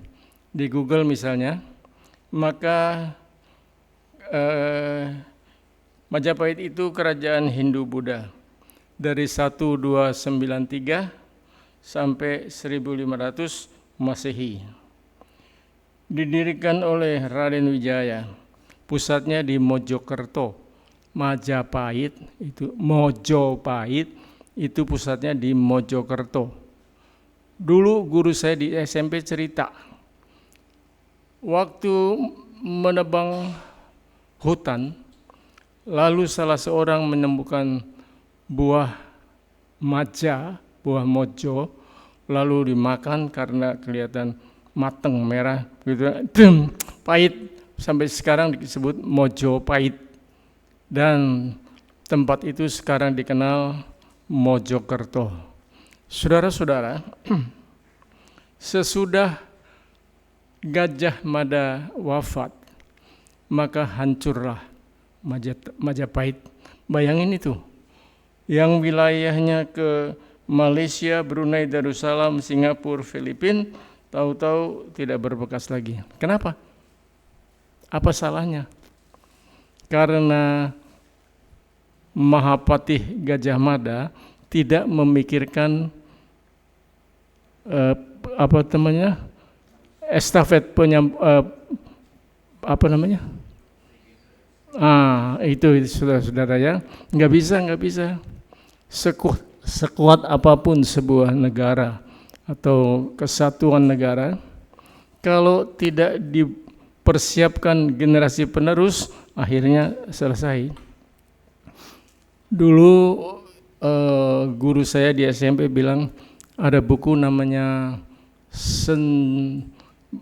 di Google misalnya, maka Majapahit itu kerajaan Hindu-Buddha dari 1293 sampai 1500 Masehi. Didirikan oleh Raden Wijaya, pusatnya di Mojokerto. Majapahit itu Mojopahit itu pusatnya di Mojokerto. Dulu guru saya di SMP cerita, waktu menebang hutan, lalu salah seorang menemukan buah maja, buah mojo, lalu dimakan karena kelihatan mateng merah, gitu, pahit, sampai sekarang disebut Mojopahit. Dan tempat itu sekarang dikenal Mojokerto. Saudara-saudara, sesudah Gajah Mada wafat, maka hancurlah Majapahit. Bayangin itu, yang wilayahnya ke Malaysia, Brunei Darussalam, Singapura, Filipina, tahu-tahu tidak berbekas lagi. Kenapa? Apa salahnya? Karena Mahapatih Gajah Mada tidak memikirkan estafet itu saudara-saudara ya, nggak bisa. Sekuat apapun sebuah negara atau kesatuan negara, kalau tidak dipersiapkan generasi penerus, akhirnya selesai. Dulu guru saya di SMP bilang ada buku namanya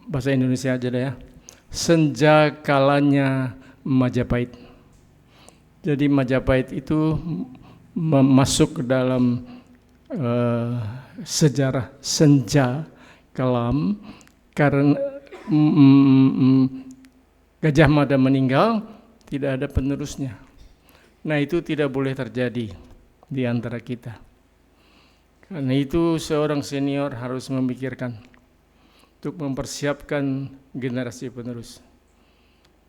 bahasa Indonesia aja deh ya, Senja Kalanya Majapahit. Jadi Majapahit itu masuk ke dalam sejarah senja kelam karena Gajah Mada meninggal, tidak ada penerusnya. Nah, itu tidak boleh terjadi di antara kita. Karena itu seorang senior harus memikirkan untuk mempersiapkan generasi penerus.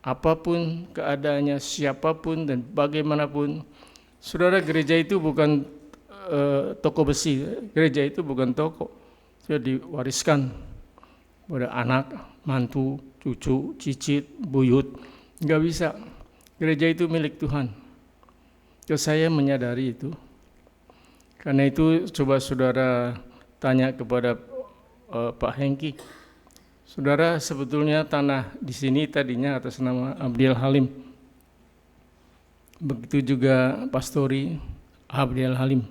Apapun keadaannya, siapapun dan bagaimanapun, saudara, gereja itu bukan toko besi. Gereja itu bukan toko. Sudah diwariskan pada anak, mantu, cucu, cicit, buyut. Nggak bisa. Gereja itu milik Tuhan. Saya menyadari itu. Karena itu coba saudara tanya kepada Pak Hengki. Saudara, sebetulnya tanah di sini tadinya atas nama Abdiel Halim. Begitu juga Pastori Abdiel Halim.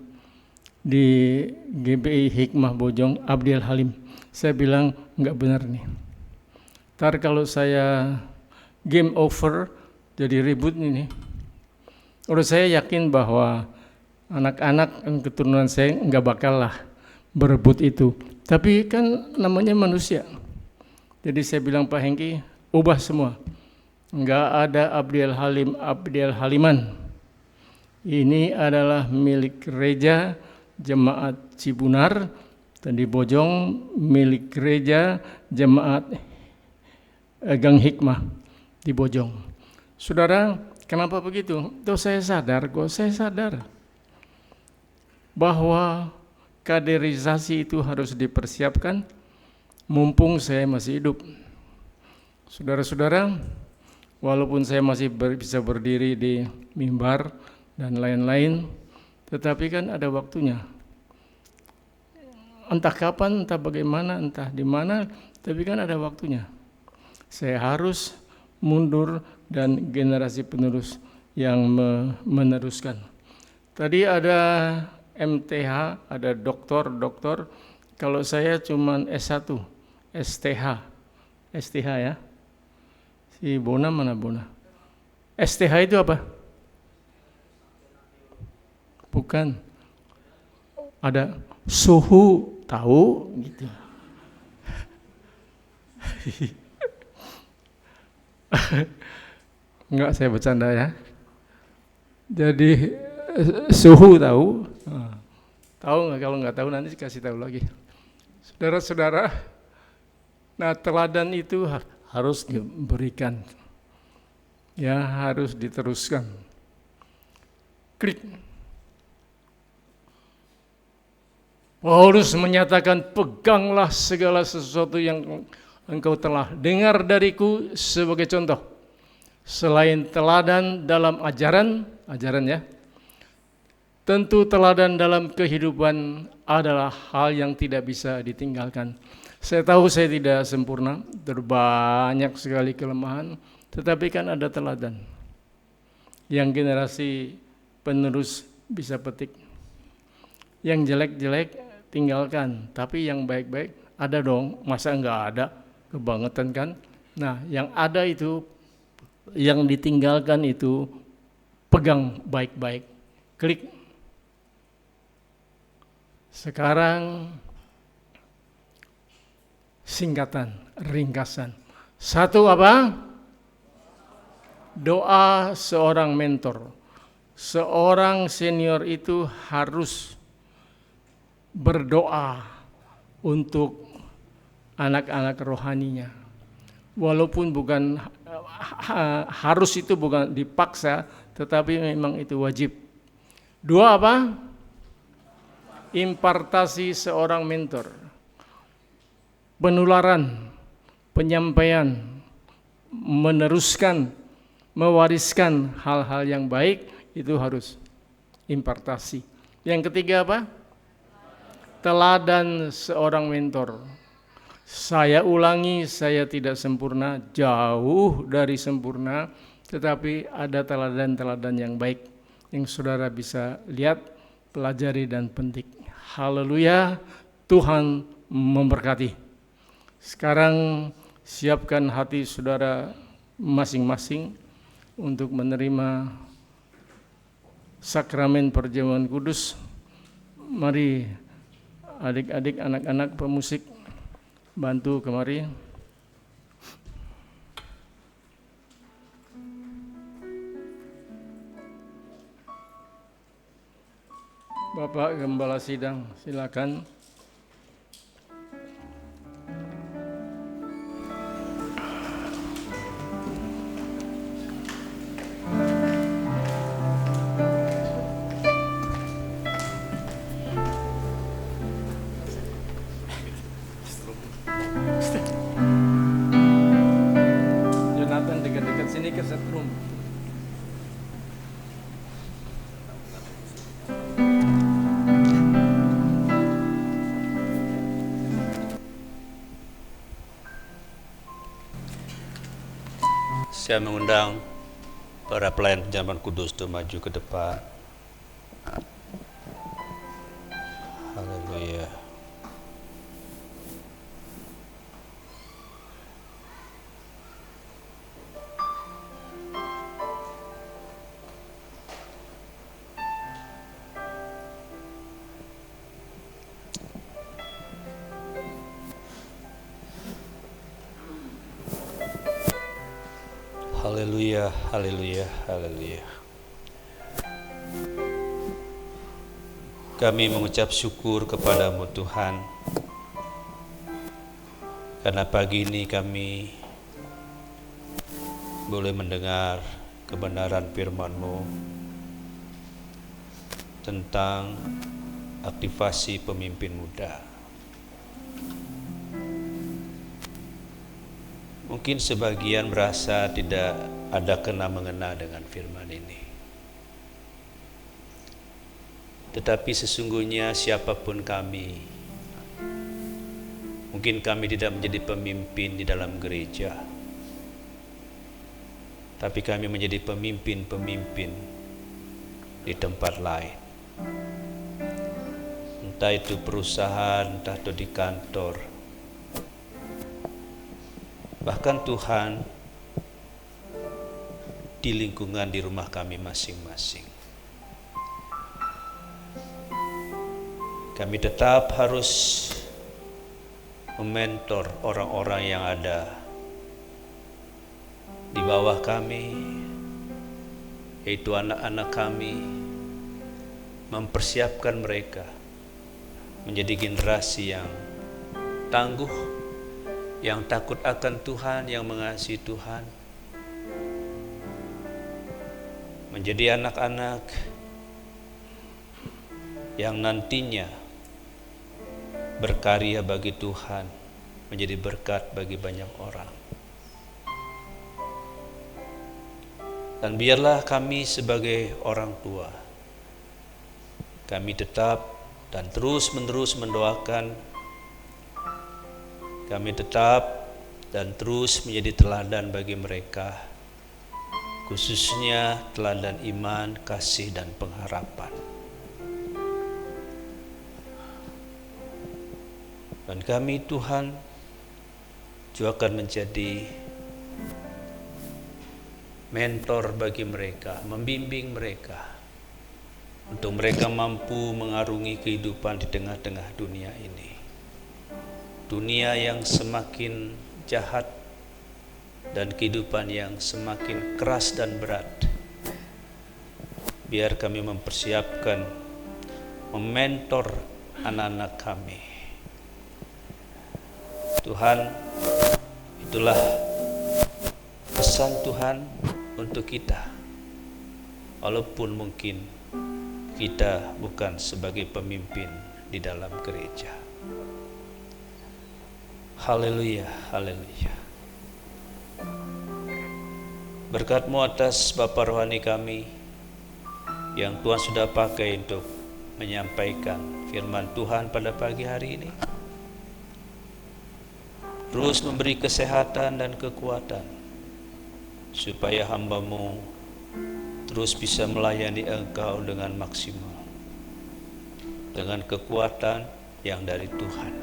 Di GBI Hikmah Bojong Abdiel Halim. Saya bilang nggak benar nih. Ntar kalau saya game over jadi ribut ini. Kalau saya yakin bahwa anak-anak dan keturunan saya nggak bakal lah berebut itu. Tapi kan namanya manusia. Jadi saya bilang Pak Hengki, ubah semua. Nggak ada Abdiel Halim, Abdiel Haliman. Ini adalah milik gereja Jemaat Cibunar, dan di Bojong milik gereja Jemaat Gang Hikmah di Bojong. Saudara, kenapa begitu? Tuh saya sadar bahwa kaderisasi itu harus dipersiapkan mumpung saya masih hidup. Saudara-saudara, walaupun saya masih bisa berdiri di mimbar dan lain-lain, tetapi kan ada waktunya. Entah kapan, entah bagaimana, entah di mana, tapi kan ada waktunya. Saya harus mundur dan generasi penerus yang meneruskan. Tadi ada MTH, ada doktor. Kalau saya cuma S1, STH ya. Si Bona mana Bona? STH itu apa? Bukan. Ada suhu, tahu gitu. Enggak, saya bercanda ya. Jadi suhu tahu. Tahu nggak? Kalau nggak tahu nanti kasih tahu lagi. Saudara-saudara, nah teladan itu harus diberikan. Ya, harus diteruskan. Klik. Paulus menyatakan, peganglah segala sesuatu yang engkau telah dengar dariku sebagai contoh. Selain teladan dalam ajaran ya, tentu teladan dalam kehidupan adalah hal yang tidak bisa ditinggalkan. Saya tahu saya tidak sempurna, terbanyak sekali kelemahan, tetapi kan ada teladan yang generasi penerus bisa petik. Yang jelek-jelek tinggalkan, tapi yang baik-baik ada dong, masa enggak ada, kebangetan kan. Nah, yang ada itu, yang ditinggalkan itu pegang baik-baik, klik. Sekarang singkatan, ringkasan. Satu apa? Doa seorang mentor. Seorang senior itu harus berdoa untuk anak-anak rohaninya. Walaupun bukan harus, itu bukan dipaksa, tetapi memang itu wajib. Dua apa? Impartasi seorang mentor. Penularan, penyampaian, meneruskan, mewariskan hal-hal yang baik, itu harus impartasi. Yang ketiga apa? Teladan seorang mentor. Saya ulangi, saya tidak sempurna, jauh dari sempurna, tetapi ada teladan-teladan yang baik yang saudara bisa lihat, pelajari dan petik. Haleluya, Tuhan memberkati. Sekarang siapkan hati saudara masing-masing. untuk menerima sakramen perjamuan kudus. Mari adik-adik, anak-anak pemusik bantu kemari. Bapak Gembala Sidang, silakan. Jonathan dekat-dekat sini ke setrum. Saya mengundang para pelayan perjamuan kudus untuk maju ke depan. Haleluya. Haleluya, haleluya, haleluya. Kami mengucap syukur kepadamu Tuhan, karena pagi ini kami boleh mendengar kebenaran firman-Mu tentang aktivasi pemimpin muda. Mungkin sebagian merasa tidak ada kena-mengena dengan firman ini. Tetapi sesungguhnya siapapun kami, mungkin kami tidak menjadi pemimpin di dalam gereja, tapi kami menjadi pemimpin-pemimpin di tempat lain. Entah itu perusahaan, entah itu di kantor. Bahkan Tuhan, di lingkungan di rumah kami masing-masing. Kami tetap harus mementor orang-orang yang ada di bawah kami, yaitu anak-anak kami, mempersiapkan mereka menjadi generasi yang tangguh, yang takut akan Tuhan, yang mengasihi Tuhan, menjadi anak-anak yang nantinya berkarya bagi Tuhan, menjadi berkat bagi banyak orang. Dan biarlah kami sebagai orang tua, kami tetap dan terus-menerus mendoakan, kami tetap dan terus menjadi teladan bagi mereka, khususnya teladan iman, kasih, dan pengharapan. Dan kami Tuhan juga akan menjadi mentor bagi mereka, membimbing mereka, untuk mereka mampu mengarungi kehidupan di tengah-tengah dunia ini. Dunia yang semakin jahat dan kehidupan yang semakin keras dan berat. Biar kami mempersiapkan, mementor anak-anak kami. Tuhan, itulah pesan Tuhan untuk kita. Walaupun mungkin kita bukan sebagai pemimpin di dalam gereja. Haleluya, haleluya. Berkat-Mu atas Bapa rohani kami yang Tuhan sudah pakai untuk menyampaikan firman Tuhan pada pagi hari ini. Terus memberi kesehatan dan kekuatan supaya hamba-Mu terus bisa melayani Engkau dengan maksimal, dengan kekuatan yang dari Tuhan,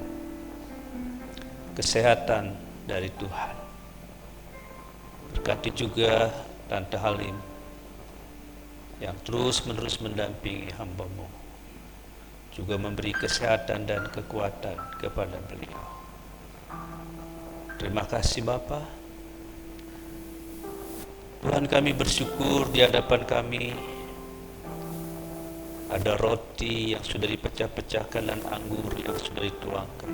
kesehatan dari Tuhan. Berkati juga Tante Halim yang terus-menerus mendampingi hamba-Mu, juga memberi kesehatan dan kekuatan kepada beliau. Terima kasih Bapa. Tuhan, kami bersyukur di hadapan kami ada roti yang sudah dipecah-pecahkan dan anggur yang sudah dituangkan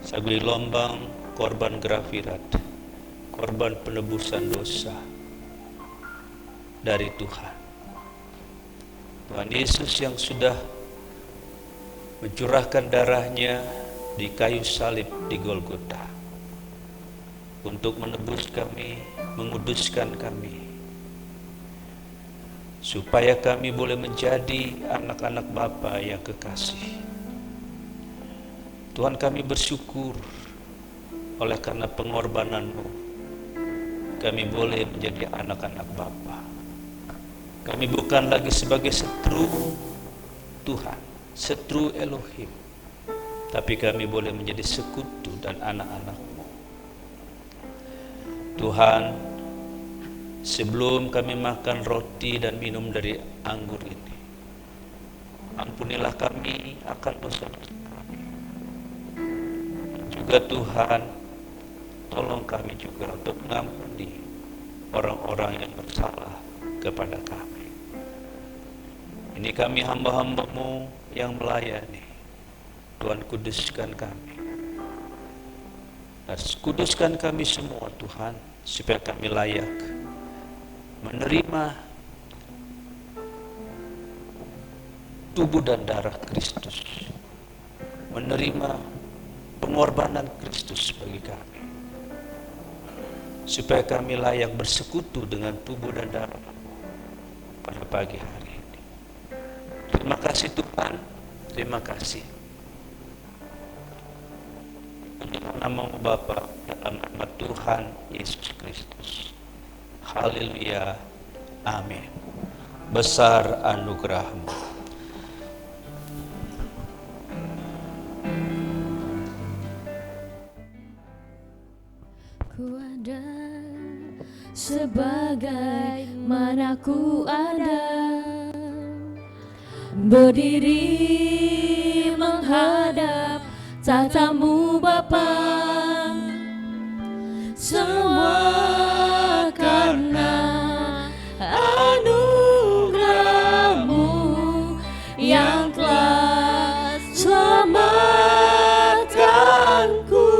sebagai lombang korban grafirat, korban penebusan dosa dari Tuhan. Tuhan Yesus yang sudah mencurahkan darahnya di kayu salib di Golgota untuk menebus kami, menguduskan kami, supaya kami boleh menjadi anak-anak Bapa yang kekasih. Tuhan, kami bersyukur oleh karena pengorbanan-Mu, kami boleh menjadi anak-anak Bapa. Kami bukan lagi sebagai setru Tuhan, setru Elohim, tapi kami boleh menjadi sekutu dan anak-anak-Mu. Tuhan, sebelum kami makan roti dan minum dari anggur ini, ampunilah kami akan dosa kami. Juga Tuhan, tolong kami juga untuk mengampuni orang-orang yang bersalah kepada kami. Ini kami hamba-hamba-Mu yang melayani. Tuhan, kuduskan kami. Dan kuduskan kami semua Tuhan, supaya kami layak menerima tubuh dan darah Kristus, menerima pengorbanan Kristus bagi kami, supaya kami layak bersekutu dengan tubuh dan darah pada pagi hari ini. Terima kasih Tuhan, terima kasih. Nama-Mu Bapa, dalam nama Tuhan Yesus Kristus. Haleluya, amin. Besar anugerah-Mu. Ku ada sebagai mana ku ada, berdiri menghadap tatamu Bapa, semua karena anugerah-Mu yang telah selamatkanku.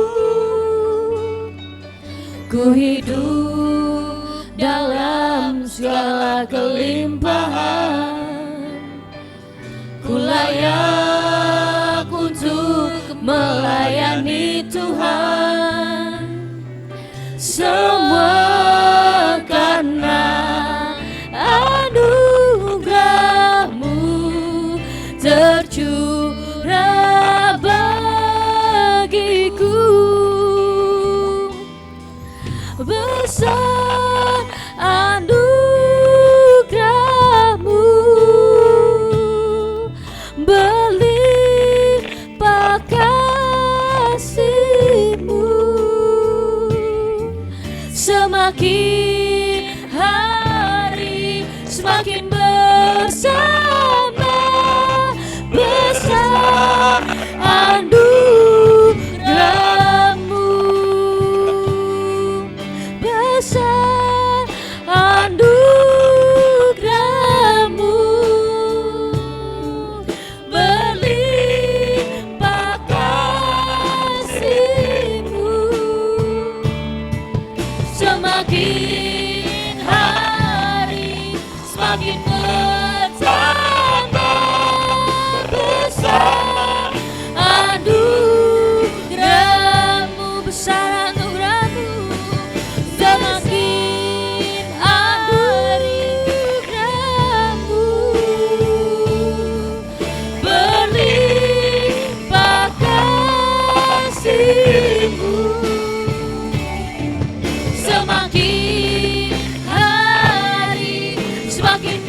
Ku hidup dalam segala kelimpahan, ku layak untuk melayani Tuhan, semua karena anugerah-Mu tercurah bagiku. Besar anugerah-Mu, berlimpah kasih-Mu, semakin hari semakin bersama. Besar anugerah-Mu, besar anugerah-Mu, berlimpah kasih-Mu, semakin hari semakin bertambah. Besar anugerah-Mu, besar anugerah-Mu, semakin anugerah-Mu, berlimpah kasih-Mu, semakin hari semakin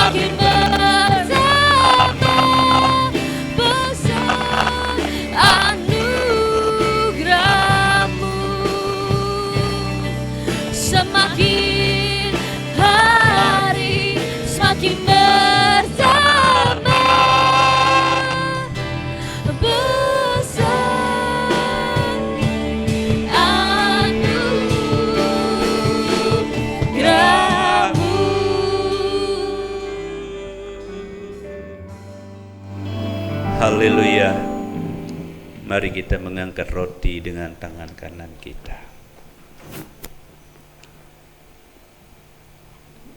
semakin bertambah besar anugerah-Mu. Semakin hari semakin bertambah besar anugerah-Mu. Haleluya. Mari kita mengangkat roti dengan tangan kanan kita.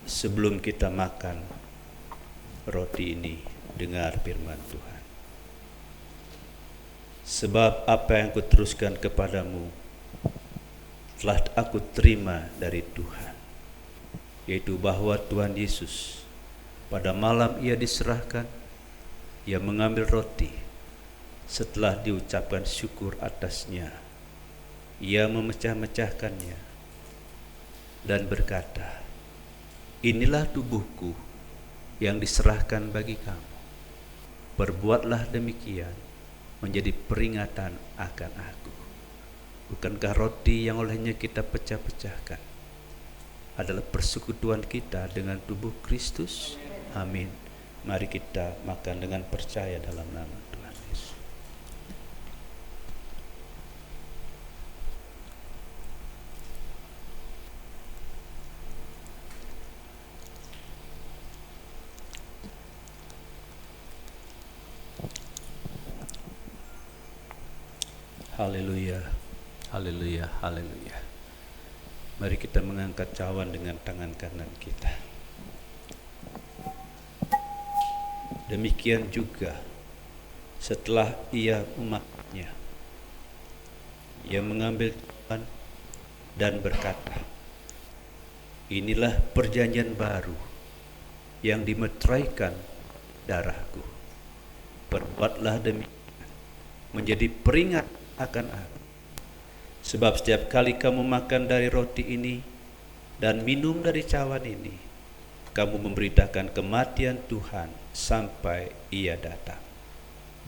Sebelum kita makan roti ini, dengar firman Tuhan. Sebab apa yang kuteruskan kepadamu telah aku terima dari Tuhan, yaitu bahwa Tuhan Yesus pada malam ia diserahkan, ia mengambil roti, setelah diucapkan syukur atasnya, ia memecah-mecahkannya dan berkata, inilah tubuhku yang diserahkan bagi kamu. Perbuatlah demikian menjadi peringatan akan aku. Bukankah roti yang olehnya kita pecah-pecahkan adalah persekutuan kita dengan tubuh Kristus? Amin. Mari kita makan dengan percaya dalam nama Tuhan Yesus. Haleluya, haleluya, haleluya. Mari kita mengangkat cawan dengan tangan kanan kita. Demikian juga setelah ia memakannya, ia mengambil cawan dan berkata, inilah perjanjian baru yang dimeteraikan darahku. Perbuatlah demikian menjadi peringat akan aku. Sebab setiap kali kamu makan dari roti ini dan minum dari cawan ini, kamu memberitakan kematian Tuhan sampai ia datang.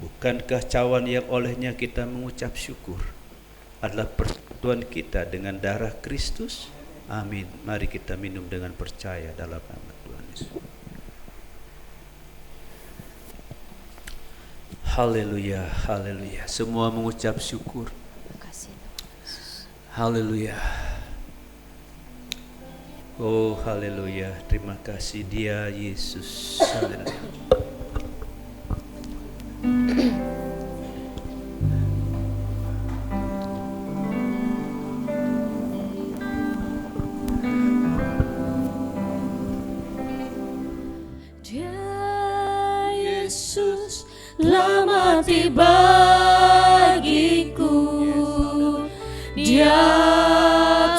Bukankah cawan yang olehnya kita mengucap syukur adalah persekutuan kita dengan darah Kristus? Amin. Mari kita minum dengan percaya dalam nama Tuhan Yesus. Haleluya, haleluya. Semua mengucap syukur. Haleluya. Oh, haleluya. Terima kasih Dia Yesus. Haleluya. Dia Yesus telah mati bagiku. Dia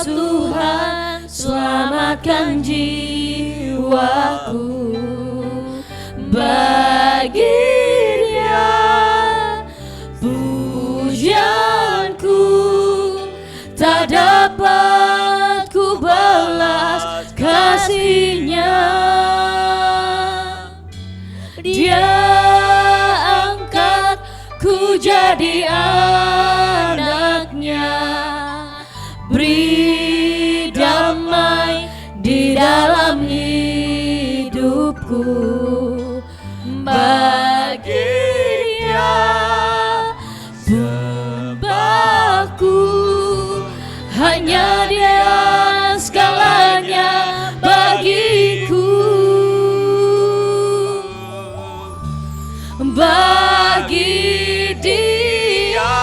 Tuhan selamatkan jiwaku. Bagi Dia pujianku tak dapat ku balas kasih-Nya. Dia angkat ku jadi anak-Nya, beri damai di dalam hidupku. Bagi Dia sembahku, hanya Dia segalanya bagiku. Bagi Dia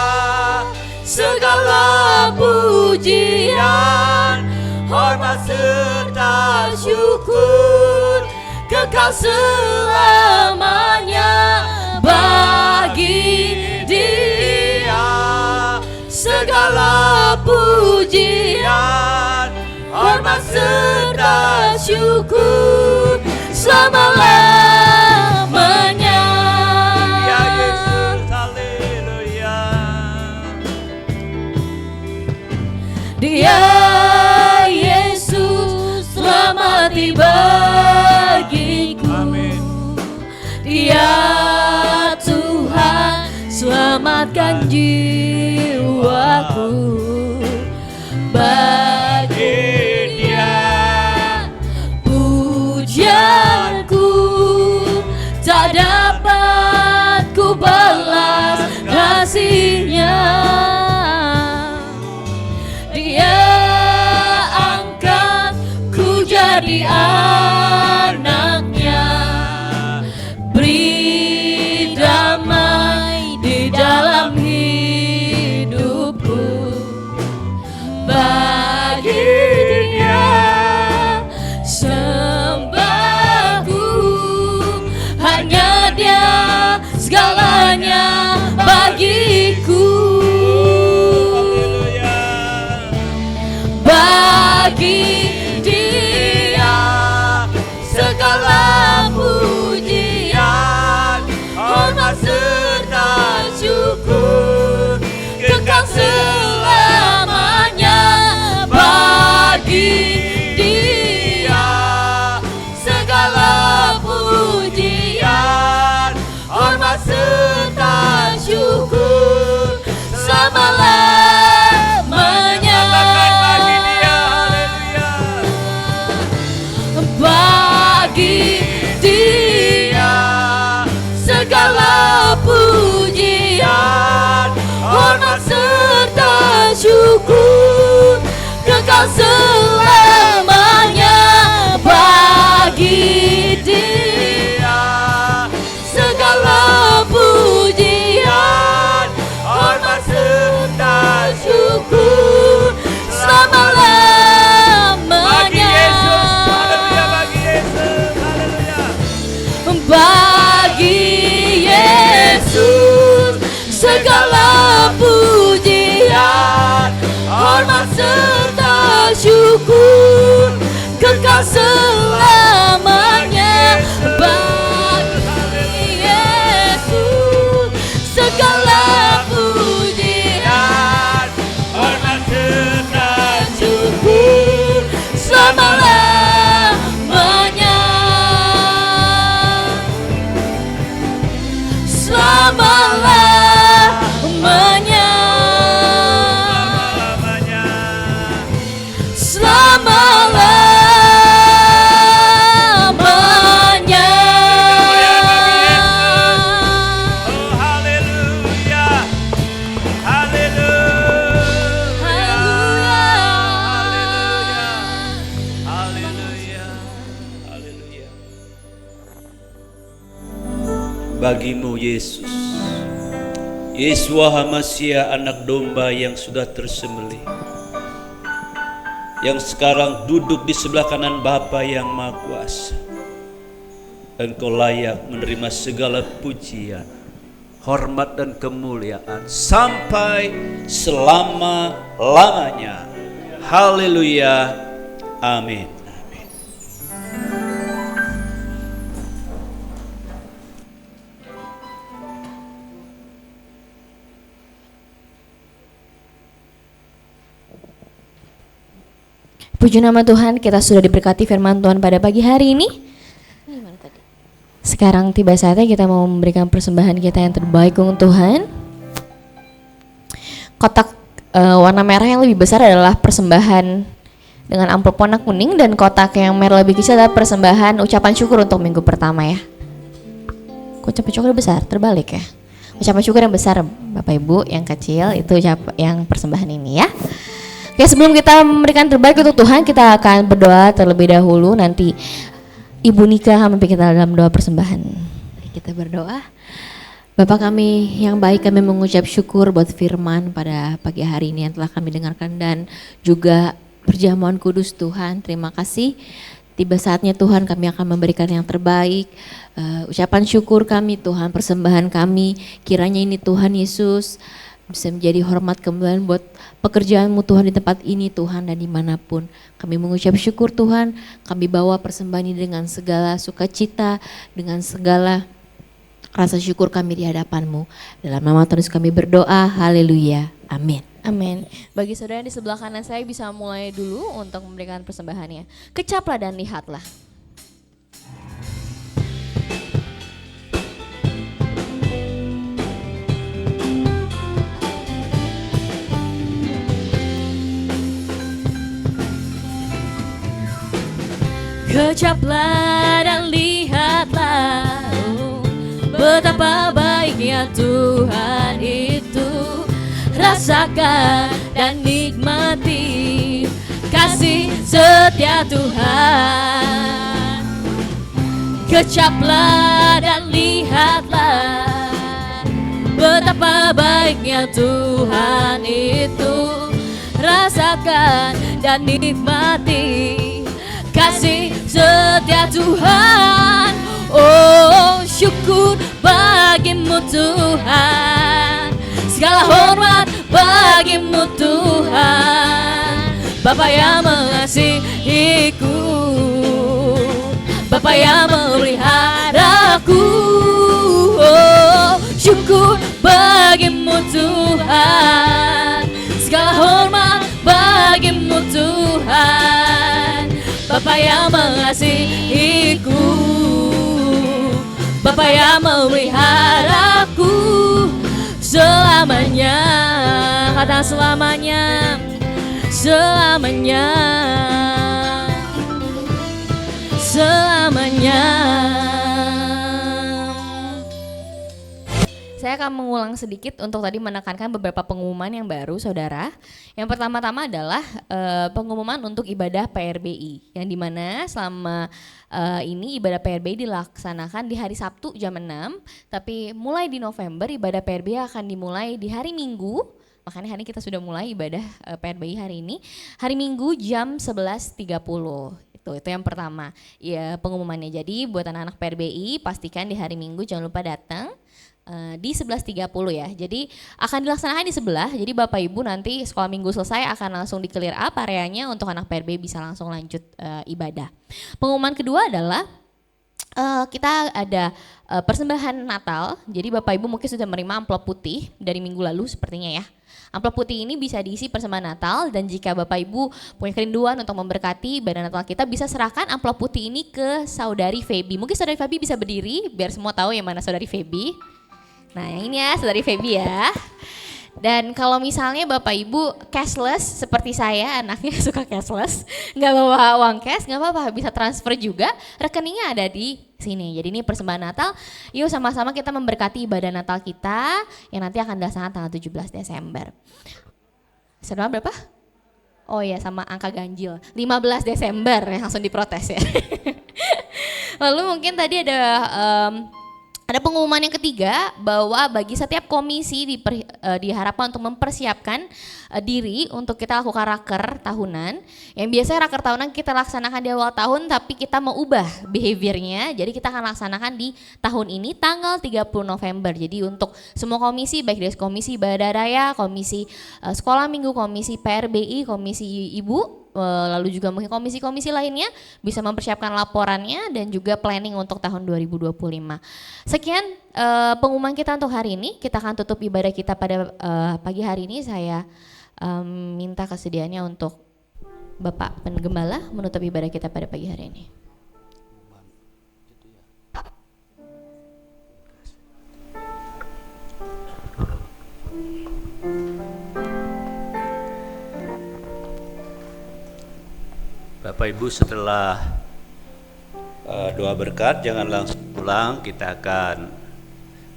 segala pujian, hormat serta syukur kekal selamanya. Bagi Dia segala pujian, hormat serta syukur selama-lamanya. Dia Yesus telah mati bagiku. Ya Tuhan, selamatkan jiwaku. Bagi Dia pujianku, tak dapat ku balas kasih-Nya. Dia angkat ku jadi anak-Nya, beri damai di dalam hidupku. Bagi Dia sembahku, hanya Dia segalanya bagiku. Bagi Dia segala pujian, hormat serta syukur kekal selamanya. Bagi Dia segala pujian, hormat serta syukur selama-lamanya. Bagi Dia segala pujian, hormat serta syukur kekal selamanya. Bagi Dia segala pujian, hormat serta syukur selama-lamanya. Bagi Yesus segala pujian, hormat serta syukur kekal selamanya. Bagi Yesus segala pujian, hormat serta syukur selama-lamanya. Selama-lamanya. Selama-lamanya. Oh, haleluya. Haleluya. Haleluya. Bagimu Yesus, Yesua Hamasia, anak domba yang sudah tersembelih, yang sekarang duduk di sebelah kanan Bapa yang Maha Kuasa. Engkau layak menerima segala pujian, hormat dan kemuliaan sampai selama-lamanya. Haleluya. Amin. Puji nama Tuhan, kita sudah diberkati firman Tuhan pada pagi hari ini. Sekarang tiba saatnya kita mau memberikan persembahan kita yang terbaik untuk Tuhan. Kotak warna merah yang lebih besar adalah persembahan dengan amplop warna kuning, dan kotak yang merah lebih kecil adalah persembahan ucapan syukur untuk minggu pertama ya. Ucapan syukur besar, terbalik ya. Ucapan syukur yang besar Bapak Ibu, yang kecil itu yang persembahan ini ya. Oke, sebelum kita memberikan terbaik untuk Tuhan, kita akan berdoa terlebih dahulu. Nanti Ibu Nika akan memimpin kita dalam doa persembahan. Kita berdoa. Bapa kami yang baik, kami mengucap syukur buat firman pada pagi hari ini yang telah kami dengarkan, dan juga perjamuan kudus Tuhan. Terima kasih. Tiba saatnya Tuhan, kami akan memberikan yang terbaik. Ucapan syukur kami Tuhan, persembahan kami, kiranya ini Tuhan Yesus bisa menjadi hormat kemuliaan buat pekerjaan-Mu Tuhan di tempat ini Tuhan, dan dimanapun. Kami mengucap syukur Tuhan, kami bawa persembahan ini dengan segala sukacita, dengan segala rasa syukur kami di hadapan-Mu. Dalam nama Tuhan Yesus kami berdoa, haleluya, amin. Amin. Bagi saudara yang di sebelah kanan saya bisa mulai dulu untuk memberikan persembahannya. Kecaplah dan lihatlah. Kecaplah dan lihatlah betapa baiknya Tuhan itu. Rasakan dan nikmati kasih setia Tuhan. Kecaplah dan lihatlah betapa baiknya Tuhan itu. Rasakan dan nikmati kasih setia Tuhan. Oh, syukur bagimu Tuhan, segala hormat bagimu Tuhan. Bapa yang mengasihiku, Bapa yang memeliharaku. Oh, syukur bagimu Tuhan, segala hormat bagimu Tuhan. Bapa yang mengasihiku, Bapa yang memeliharaku selamanya. Kata selamanya, selamanya, selamanya. Saya akan mengulang sedikit untuk tadi menekankan beberapa pengumuman yang baru, saudara. Yang pertama-tama adalah pengumuman untuk ibadah PRBI, yang dimana selama ini ibadah PRBI dilaksanakan di hari Sabtu jam 6, tapi mulai di November ibadah PRBI akan dimulai di hari Minggu. Makanya hari ini kita sudah mulai ibadah PRBI hari ini, hari Minggu jam 11.30. Itu yang pertama ya pengumumannya. Jadi buat anak-anak PRBI pastikan di hari Minggu jangan lupa datang di 11.30 ya. Jadi akan dilaksanakan di sebelah. Jadi Bapak Ibu nanti sekolah minggu selesai akan langsung di clear up areanya untuk anak PRBI bisa langsung lanjut ibadah. Pengumuman kedua adalah kita ada persembahan Natal. Jadi Bapak Ibu mungkin sudah menerima amplop putih dari minggu lalu sepertinya ya. Amplop putih ini bisa diisi persembahan Natal, dan jika Bapak Ibu punya kerinduan untuk memberkati ibadah Natal kita, bisa serahkan amplop putih ini ke Saudari Feby. Mungkin Saudari Feby bisa berdiri biar semua tahu yang mana Saudari Feby. Nah yang ini ya Saudari Feby ya. Dan kalau misalnya Bapak Ibu cashless seperti saya, anaknya suka cashless, nggak bawa uang cash, nggak apa-apa, bisa transfer juga, rekeningnya ada di sini. Jadi ini persembahan Natal, yuk sama-sama kita memberkati ibadah Natal kita yang nanti akan dilaksanakan tanggal 17 Desember. Saudara berapa? Oh iya, sama angka ganjil, 15 Desember yang langsung diprotes ya. Lalu mungkin tadi ada pengumuman yang ketiga bahwa bagi setiap komisi diharapkan untuk mempersiapkan diri untuk kita lakukan raker tahunan. Yang biasanya raker tahunan kita laksanakan di awal tahun, tapi kita mau ubah behaviornya. Jadi kita akan laksanakan di tahun ini tanggal 30 November. Jadi untuk semua komisi, baik dari komisi ibadah raya, komisi sekolah minggu, komisi PRBI, komisi ibu, lalu juga mungkin komisi-komisi lainnya bisa mempersiapkan laporannya dan juga planning untuk tahun 2025. Sekian pengumuman kita untuk hari ini. Kita akan tutup ibadah kita pada pagi hari ini. Saya minta kesediaannya untuk Bapak Penggembala menutup ibadah kita pada pagi hari ini. Bapak Ibu, setelah doa berkat jangan langsung pulang, kita akan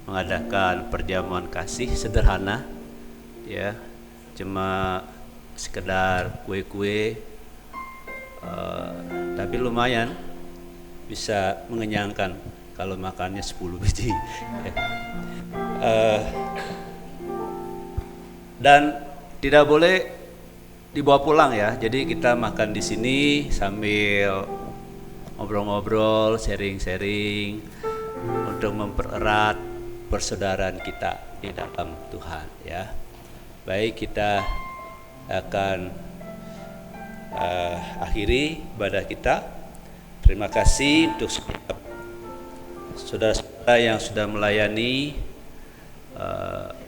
mengadakan perjamuan kasih sederhana ya, cuma sekedar kue-kue tapi lumayan bisa mengenyangkan kalau makannya 10 biji ya. Dan tidak boleh dibawa pulang ya. Jadi kita makan di sini sambil ngobrol-ngobrol, sharing-sharing untuk mempererat persaudaraan kita di dalam Tuhan ya. Baik, kita akan akhiri ibadah kita. Terima kasih untuk saudara-saudara yang sudah melayani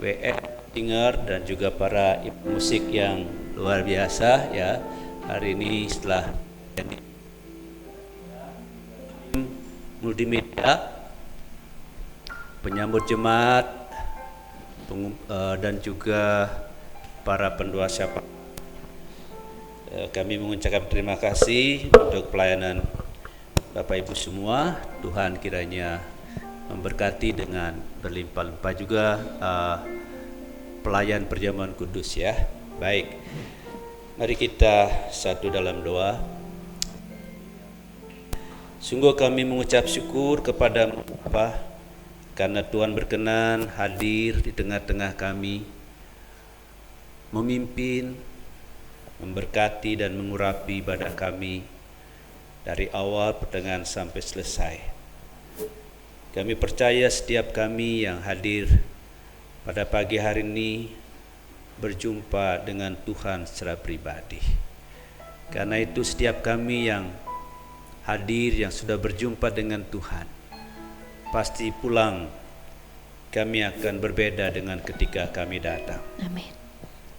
WF singer dan juga para ibu musik yang luar biasa ya. Hari ini setelah multimedia, penyambut jemaat dan juga para pendoa syafaat, kami mengucapkan terima kasih untuk pelayanan Bapak Ibu semua, Tuhan kiranya memberkati dengan berlimpah-limpah juga pelayan perjamuan kudus ya. Baik, mari kita satu dalam doa. Sungguh kami mengucap syukur kepada Bapa karena Tuhan berkenan hadir di tengah-tengah kami, memimpin, memberkati dan mengurapi ibadah kami dari awal pertengahan sampai selesai. Kami percaya setiap kami yang hadir pada pagi hari ini berjumpa dengan Tuhan secara pribadi. Karena itu setiap kami yang hadir, yang sudah berjumpa dengan Tuhan, pasti pulang kami akan berbeda dengan ketika kami datang. Amin.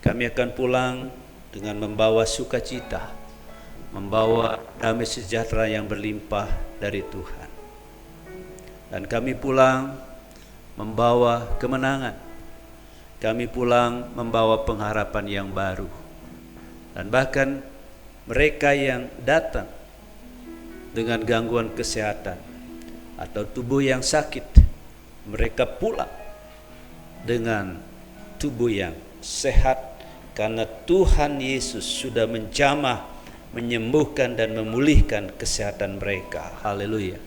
Kami akan pulang dengan membawa sukacita, membawa damai sejahtera yang berlimpah dari Tuhan. Dan kami pulang membawa kemenangan. Kami pulang membawa pengharapan yang baru. Dan bahkan mereka yang datang dengan gangguan kesehatan atau tubuh yang sakit, mereka pulang dengan tubuh yang sehat, karena Tuhan Yesus sudah menjamah, menyembuhkan dan memulihkan kesehatan mereka. Haleluya.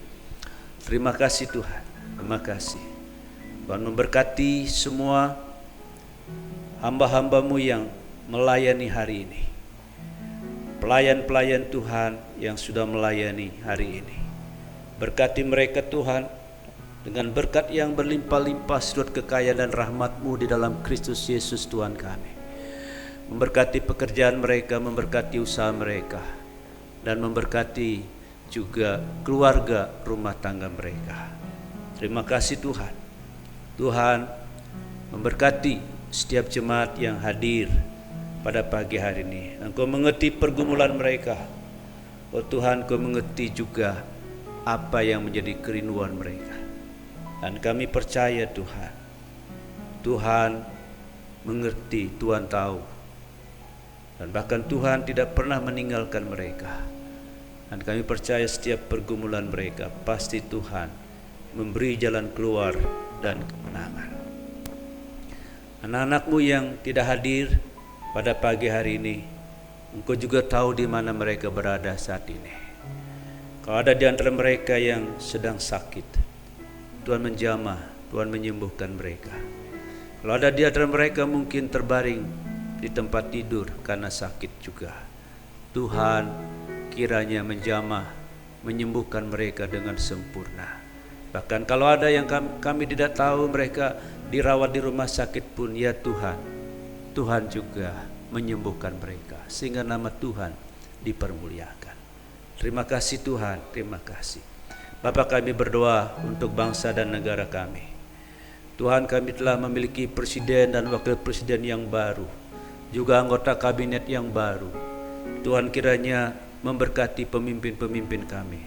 Terima kasih Tuhan. Terima kasih. Tuhan memberkati semua hamba-hambamu yang melayani hari ini. Pelayan-pelayan Tuhan yang sudah melayani hari ini. Berkati mereka Tuhan dengan berkat yang berlimpah-limpah surut kekayaan dan rahmat-Mu di dalam Kristus Yesus Tuhan kami. Memberkati pekerjaan mereka, memberkati usaha mereka, dan memberkati juga keluarga rumah tangga mereka. Terima kasih Tuhan. Tuhan memberkati setiap jemaat yang hadir pada pagi hari ini. Engkau mengerti pergumulan mereka. Oh Tuhan, Engkau mengerti juga apa yang menjadi kerinduan mereka. Dan kami percaya Tuhan, Tuhan mengerti, Tuhan tahu. Dan bahkan Tuhan tidak pernah meninggalkan mereka. Dan kami percaya setiap pergumulan mereka pasti Tuhan memberi jalan keluar dan kemenangan. Anak-anak-Mu yang tidak hadir pada pagi hari ini, Engkau juga tahu di mana mereka berada saat ini. Kalau ada di antara mereka yang sedang sakit, Tuhan menjamah, Tuhan menyembuhkan mereka. Kalau ada di antara mereka mungkin terbaring di tempat tidur karena sakit juga, Tuhan kiranya menjamah, menyembuhkan mereka dengan sempurna. Bahkan kalau ada yang kami tidak tahu mereka dirawat di rumah sakit pun, ya Tuhan, Tuhan juga menyembuhkan mereka sehingga nama Tuhan dipermuliakan. Terima kasih Tuhan, terima kasih. Bapa, kami berdoa untuk bangsa dan negara kami. Tuhan, kami telah memiliki presiden dan wakil presiden yang baru, juga anggota kabinet yang baru. Tuhan kiranya memberkati pemimpin-pemimpin kami,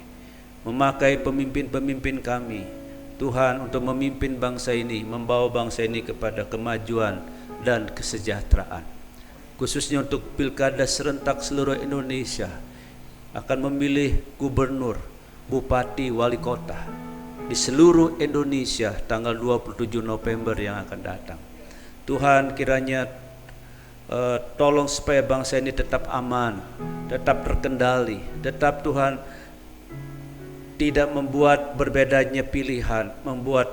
memakai pemimpin-pemimpin kami, Tuhan, untuk memimpin bangsa ini, membawa bangsa ini kepada kemajuan dan kesejahteraan. Khususnya untuk pilkada serentak seluruh Indonesia, akan memilih gubernur, bupati, wali kota di seluruh Indonesia tanggal 27 November yang akan datang. Tuhan kiranya tolong supaya bangsa ini tetap aman, tetap terkendali, tetap Tuhan tidak membuat berbedanya pilihan, membuat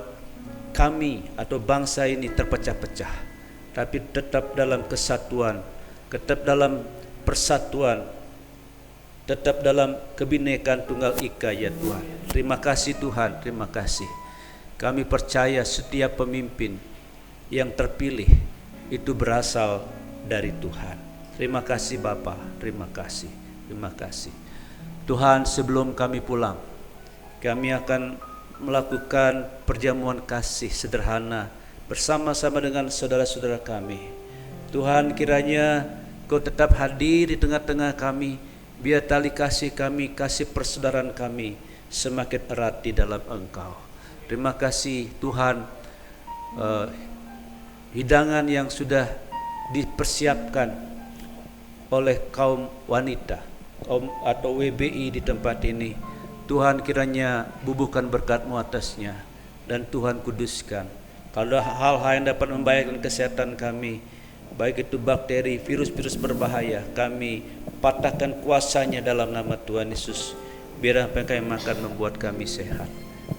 kami atau bangsa ini terpecah-pecah, tapi tetap dalam kesatuan, tetap dalam persatuan, tetap dalam kebinekaan Tunggal Ika ya Tuhan. Terima kasih Tuhan, terima kasih. Kami percaya setiap pemimpin yang terpilih itu berasal dari Tuhan. Terima kasih Bapa, terima kasih, terima kasih. Tuhan, sebelum kami pulang, kami akan melakukan perjamuan kasih sederhana bersama-sama dengan saudara-saudara kami. Tuhan, kiranya Kau tetap hadir di tengah-tengah kami, biar tali kasih kami, kasih persaudaraan kami semakin erat di dalam Engkau. Terima kasih Tuhan, hidangan yang sudah dipersiapkan oleh kaum wanita atau WBI di tempat ini, Tuhan kiranya bubuhkan berkat-Mu atasnya, dan Tuhan kuduskan. Kalau ada hal-hal yang dapat membahayakan kesehatan kami, baik itu bakteri, virus-virus berbahaya, kami patahkan kuasanya dalam nama Tuhan Yesus. Biar apa yang kami makan membuat kami sehat.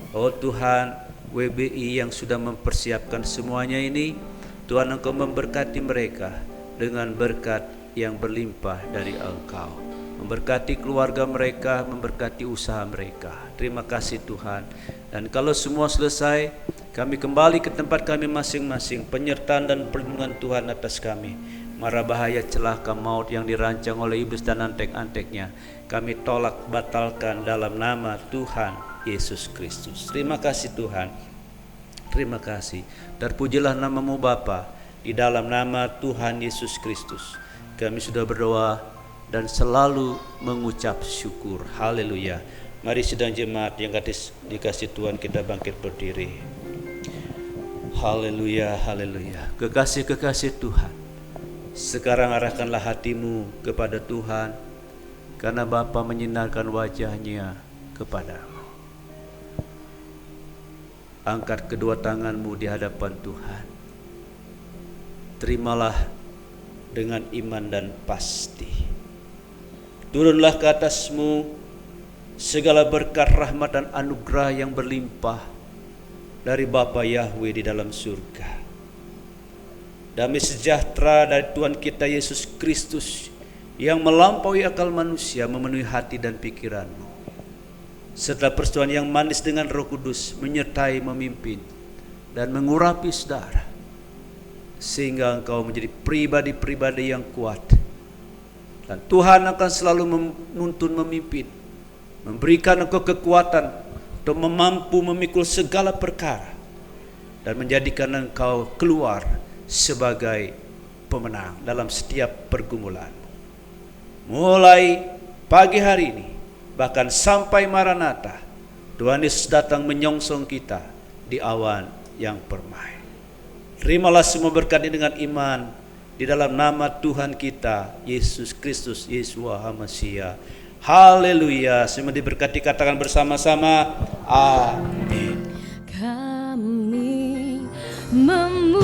Oh Tuhan, WBI yang sudah mempersiapkan semuanya ini, Tuhan Engkau memberkati mereka dengan berkat yang berlimpah dari Engkau. Memberkati keluarga mereka, memberkati usaha mereka. Terima kasih Tuhan. Dan kalau semua selesai, kami kembali ke tempat kami masing-masing. Penyertaan dan perlindungan Tuhan atas kami. Mara bahaya, celaka, maut yang dirancang oleh iblis dan antek-anteknya, kami tolak, batalkan dalam nama Tuhan Yesus Kristus. Terima kasih Tuhan. Terima kasih. Terpujilah nama-Mu Bapa, di dalam nama Tuhan Yesus Kristus. Kami sudah berdoa dan selalu mengucap syukur. Haleluya. Mari sidang jemaat yang dikasih Tuhan, kita bangkit berdiri. Haleluya, haleluya. Kekasih-kekasih Tuhan, sekarang arahkanlah hatimu kepada Tuhan, karena Bapa menyinarkan wajahnya kepadamu. Angkat kedua tanganmu di hadapan Tuhan. Terimalah dengan iman dan pasti. Turunlah ke atasmu segala berkat, rahmat dan anugerah yang berlimpah dari Bapa Yahweh di dalam surga. Damai sejahtera dari Tuhan kita Yesus Kristus yang melampaui akal manusia memenuhi hati dan pikiranmu. Setelah persetujuan yang manis dengan Roh Kudus menyertai, memimpin dan mengurapi saudara, sehingga engkau menjadi pribadi-pribadi yang kuat. Dan Tuhan akan selalu menuntun, memimpin, memberikan engkau kekuatan untuk mampu memikul segala perkara dan menjadikan engkau keluar sebagai pemenang dalam setiap pergumulan. Mulai pagi hari ini, bahkan sampai Maranatha, Tuhan Yesus datang menyongsong kita di awan yang permai. Terimalah semua berkat ini dengan iman di dalam nama Tuhan kita Yesus Kristus, Yeshua HaMashiach. Haleluya. Semua diberkati, katakan bersama-sama amin. Kami memuji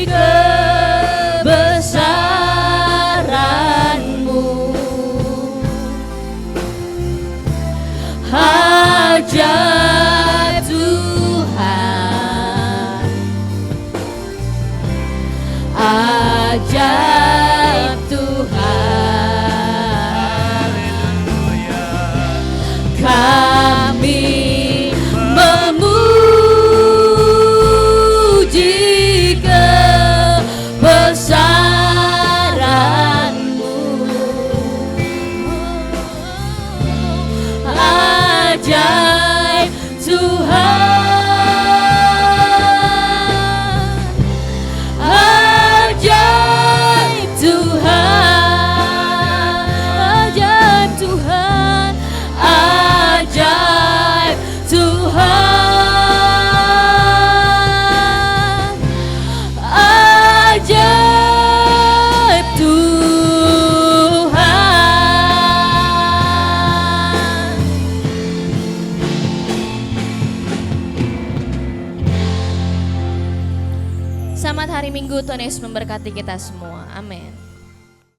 kebesaran-Mu, ajaib Tuhan, ajaib Tuhan. Kami memuji kebesaran-Mu, ajaib Tuhan, ajaib Tuhan, ajaib Tuhan, ajaib Tuhan, ajaib Tuhan. Selamat hari Minggu, Tuhan Yesus memberkati kita semua. Amin.